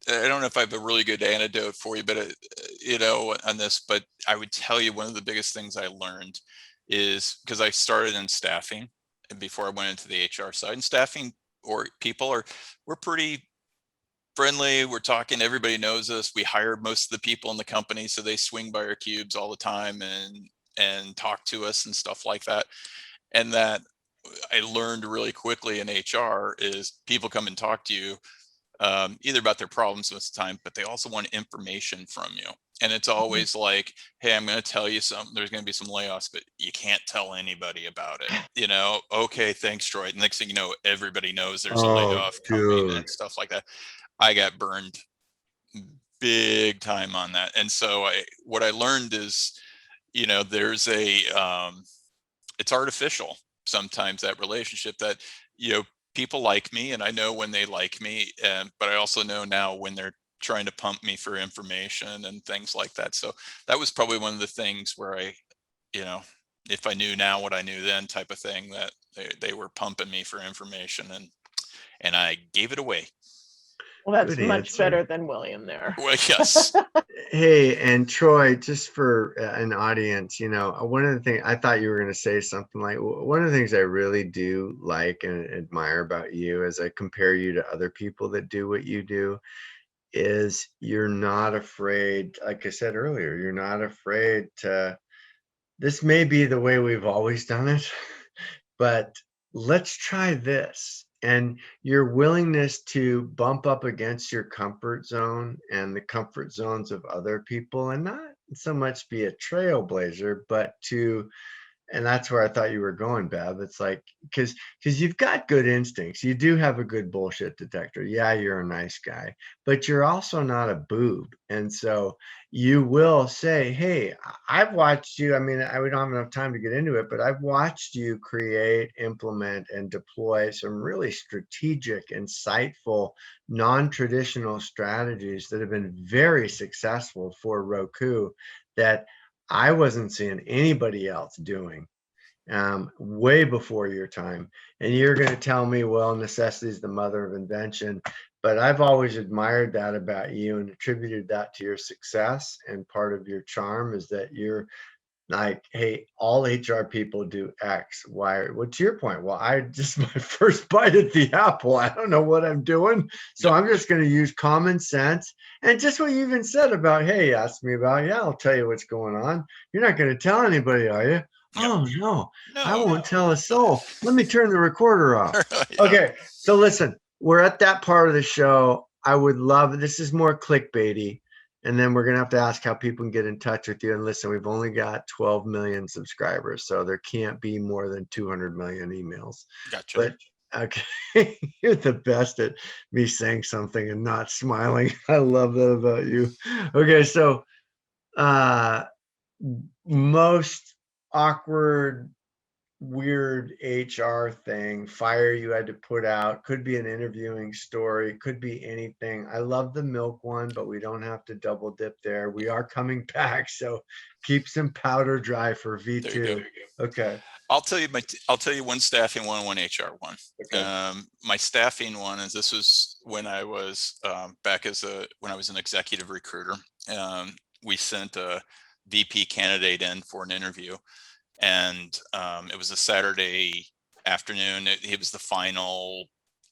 don't know if I have a really good antidote for you, but on this, but I would tell you one of the biggest things I learned is, because I started in staffing before I went into the HR side, and staffing or people we're pretty friendly. We're talking, everybody knows us. We hire most of the people in the company, so they swing by our cubes all the time and talk to us and stuff like that. And that I learned really quickly in HR is people come and talk to you either about their problems most of the time, but they also want information from you. And it's always like, hey, I'm going to tell you something. There's going to be some layoffs, but you can't tell anybody about it. Okay, thanks, Troy. Next thing you know, everybody knows there's a layoff coming and stuff like that. I got burned big time on that. And so what I learned is, there's it's artificial sometimes, that relationship, that, people like me, and I know when they like me, but I also know now when they're trying to pump me for information and things like that. So that was probably one of the things where I, if I knew now what I knew then type of thing, that they were pumping me for information, and I gave it away.
Well, that's much better than William there.
Well, yes.
Hey, and Troy, just for an audience, one of the things I thought you were going to say something like, one of the things I really do like and admire about you as I compare you to other people that do what you do is you're not afraid. Like I said earlier, you're not afraid this may be the way we've always done it, but let's try this. And your willingness to bump up against your comfort zone and the comfort zones of other people, and not so much be a trailblazer, but to And that's where I thought you were going, Bev. It's like, because you've got good instincts. You do have a good bullshit detector. Yeah, you're a nice guy, but you're also not a boob. And so you will say, hey, I've watched you. I mean, we don't have enough time to get into it, but I've watched you create, implement, and deploy some really strategic, insightful, non-traditional strategies that have been very successful for Roku that I wasn't seeing anybody else doing way before your time. And you're going to tell me, well, necessity is the mother of invention. But I've always admired that about you and attributed that to your success. And part of your charm is that you're like, hey, all HR people do X, Y. What's your point? Well, I just my first bite at the apple. I don't know what I'm doing. So I'm just going to use common sense. And just what you even said about, hey, ask me about, yeah, I'll tell you what's going on. You're not going to tell anybody, are you? Oh, no, I won't tell a soul. Let me turn the recorder off. Okay. So listen, we're at that part of the show. I would love, this is more clickbaity. And then we're going to have to ask how people can get in touch with you. And listen, we've only got 12 million subscribers, so there can't be more than 200 million emails.
Gotcha.
But okay, you're the best at me saying something and not smiling. I love that about you. Okay, so most awkward, weird HR thing, fire you had to put out, could be an interviewing story, could be anything. I love the milk one, but we don't have to double dip there. We are coming back, so keep some powder dry for V2.
There you go.
Okay.
I'll tell you one staffing one HR one.
Okay.
My staffing one is, this was when I was when I was an executive recruiter. We sent a VP candidate in for an interview, and it was a Saturday afternoon. It was the final.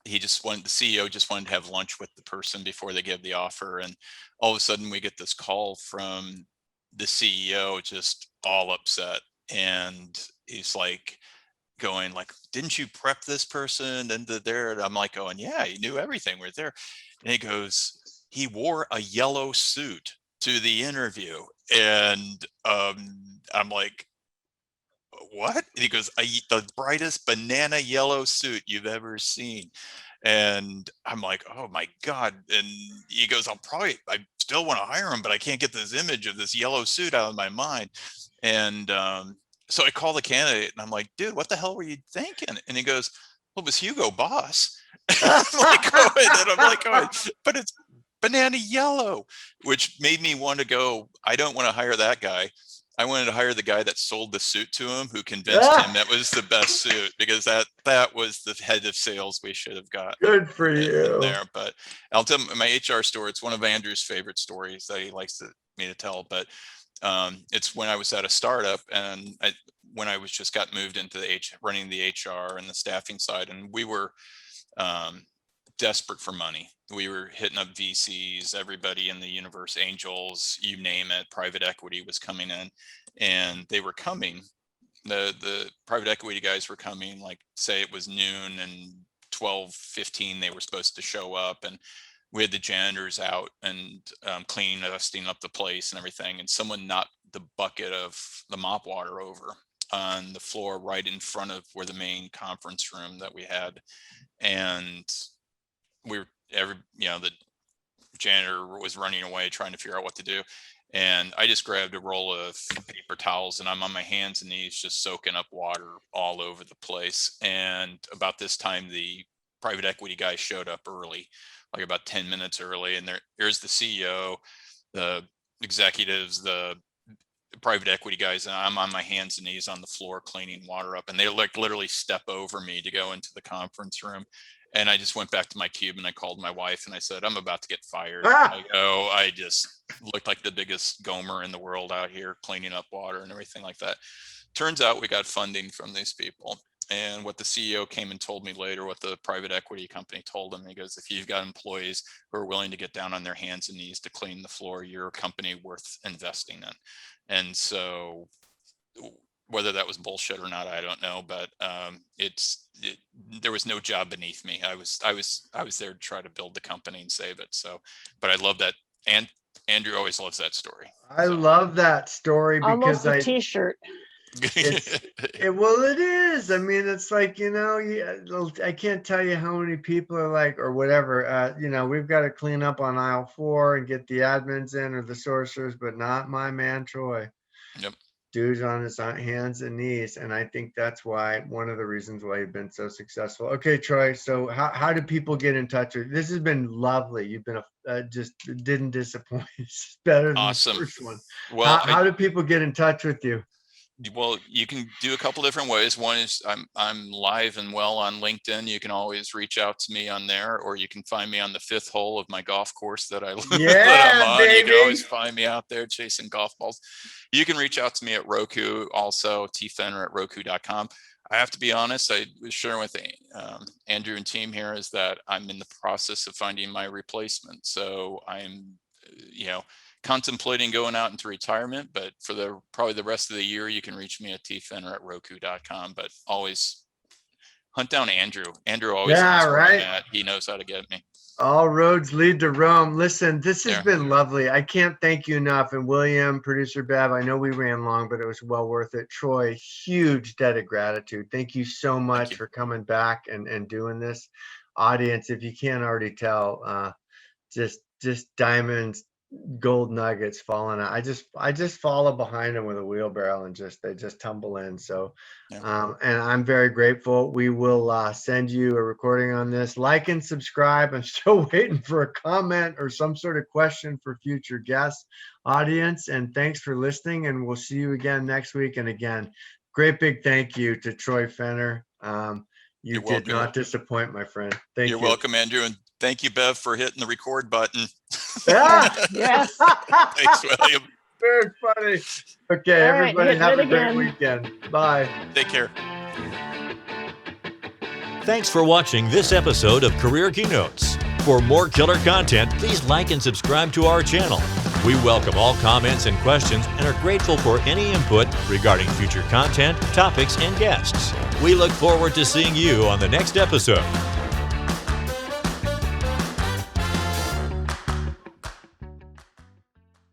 The CEO just wanted to have lunch with the person before they give the offer, and all of a sudden we get this call from the CEO, just all upset, and he's like going like, didn't you prep this person? And I'm like going, yeah, he knew everything. We're there. And he goes, he wore a yellow suit to the interview. And I'm like, what? And he goes, the brightest banana yellow suit you've ever seen. And I'm like, oh my God. And he goes, I still want to hire him, but I can't get this image of this yellow suit out of my mind. And so I call the candidate and I'm like, dude, what the hell were you thinking? And he goes, well, it was Hugo Boss. I'm like, but it's banana yellow, which made me want to go, I don't want to hire that guy. I wanted to hire the guy that sold the suit to him, who convinced him that was the best suit, because that was the head of sales we should have got.
Good for you.
There. But I'll tell my HR story. It's one of Andrew's favorite stories that he likes me to tell. But it's when I was at a startup, and when I was just got moved into running the HR and the staffing side, and we were desperate for money. We were hitting up VCs, everybody in the universe, angels, you name it. Private equity was coming in, and they were coming. The private equity guys were coming, like say it was noon, and 12:15 they were supposed to show up, and we had the janitors out and cleaning, dusting up the place and everything. And someone knocked the bucket of the mop water over on the floor right in front of where the main conference room that we had. And the janitor was running away trying to figure out what to do. And I just grabbed a roll of paper towels, and I'm on my hands and knees just soaking up water all over the place. And about this time, the private equity guy showed up early, like about 10 minutes early. And here's the CEO, the executives, the private equity guys, and I'm on my hands and knees on the floor cleaning water up. And they like literally step over me to go into the conference room. And I just went back to my cube and I called my wife and I said, I'm about to get fired. I just looked like the biggest gomer in the world out here cleaning up water and everything like that. Turns out we got funding from these people. And what the CEO came and told me later, what the private equity company told him, he goes, if you've got employees who are willing to get down on their hands and knees to clean the floor, you're a company worth investing in. And so whether that was bullshit or not, I don't know, but there was no job beneath me. I was there to try to build the company and save it. So, but I love that. And Andrew always loves that story.
I love that story because
almost a t-shirt.
Well, it is. I mean, it's like, I can't tell you how many people are like, or whatever, we've got to clean up on aisle 4 and get the admins in or the sorcerers, but not my man, Troy.
Yep.
Dude's on his hands and knees. And I think that's one of the reasons why you've been so successful. Okay, Troy. So how do people get in touch with you? This has been lovely. You've been just didn't disappoint. It's better than
Awesome.
the first one.
Well,
how do people get in touch with you?
Well, you can do a couple different ways. One is I'm live and well on LinkedIn. You can always reach out to me on there, or you can find me on the 5th hole of my golf course that that I'm on.
Baby.
You can always find me out there chasing golf balls. You can reach out to me at Roku, also tfenner@roku.com. I have to be honest, I was sharing with Andrew and team here is that I'm in the process of finding my replacement. So I'm, contemplating going out into retirement, but for probably the rest of the year, you can reach me at tfenner@roku.com, but always hunt down Andrew. Andrew always knows where I'm at. He knows how to get me.
All roads lead to Rome. Listen, this has been lovely. I can't thank you enough. And William, producer Bev, I know we ran long, but it was well worth it. Troy, huge debt of gratitude. Thank you so much for coming back and doing this. Audience, if you can't already tell, just diamonds, gold nuggets falling out. I just follow behind them with a wheelbarrow and they just tumble in. So and I'm very grateful. We will send you a recording on this. Like and subscribe. I'm still waiting for a comment or some sort of question for future guests. Audience, and thanks for listening, and we'll see you again next week. And again, great big thank you to Troy Fenner. You did not disappoint, my friend. Thank you.
You're welcome, Andrew, and thank you, Bev, for hitting the record button.
Yes.
Thanks, William.
Very funny. Okay, everybody have a great weekend. Bye.
Take care.
Thanks for watching this episode of Career Keynotes. For more killer content, please like and subscribe to our channel. We welcome all comments and questions and are grateful for any input regarding future content, topics, and guests. We look forward to seeing you on the next episode.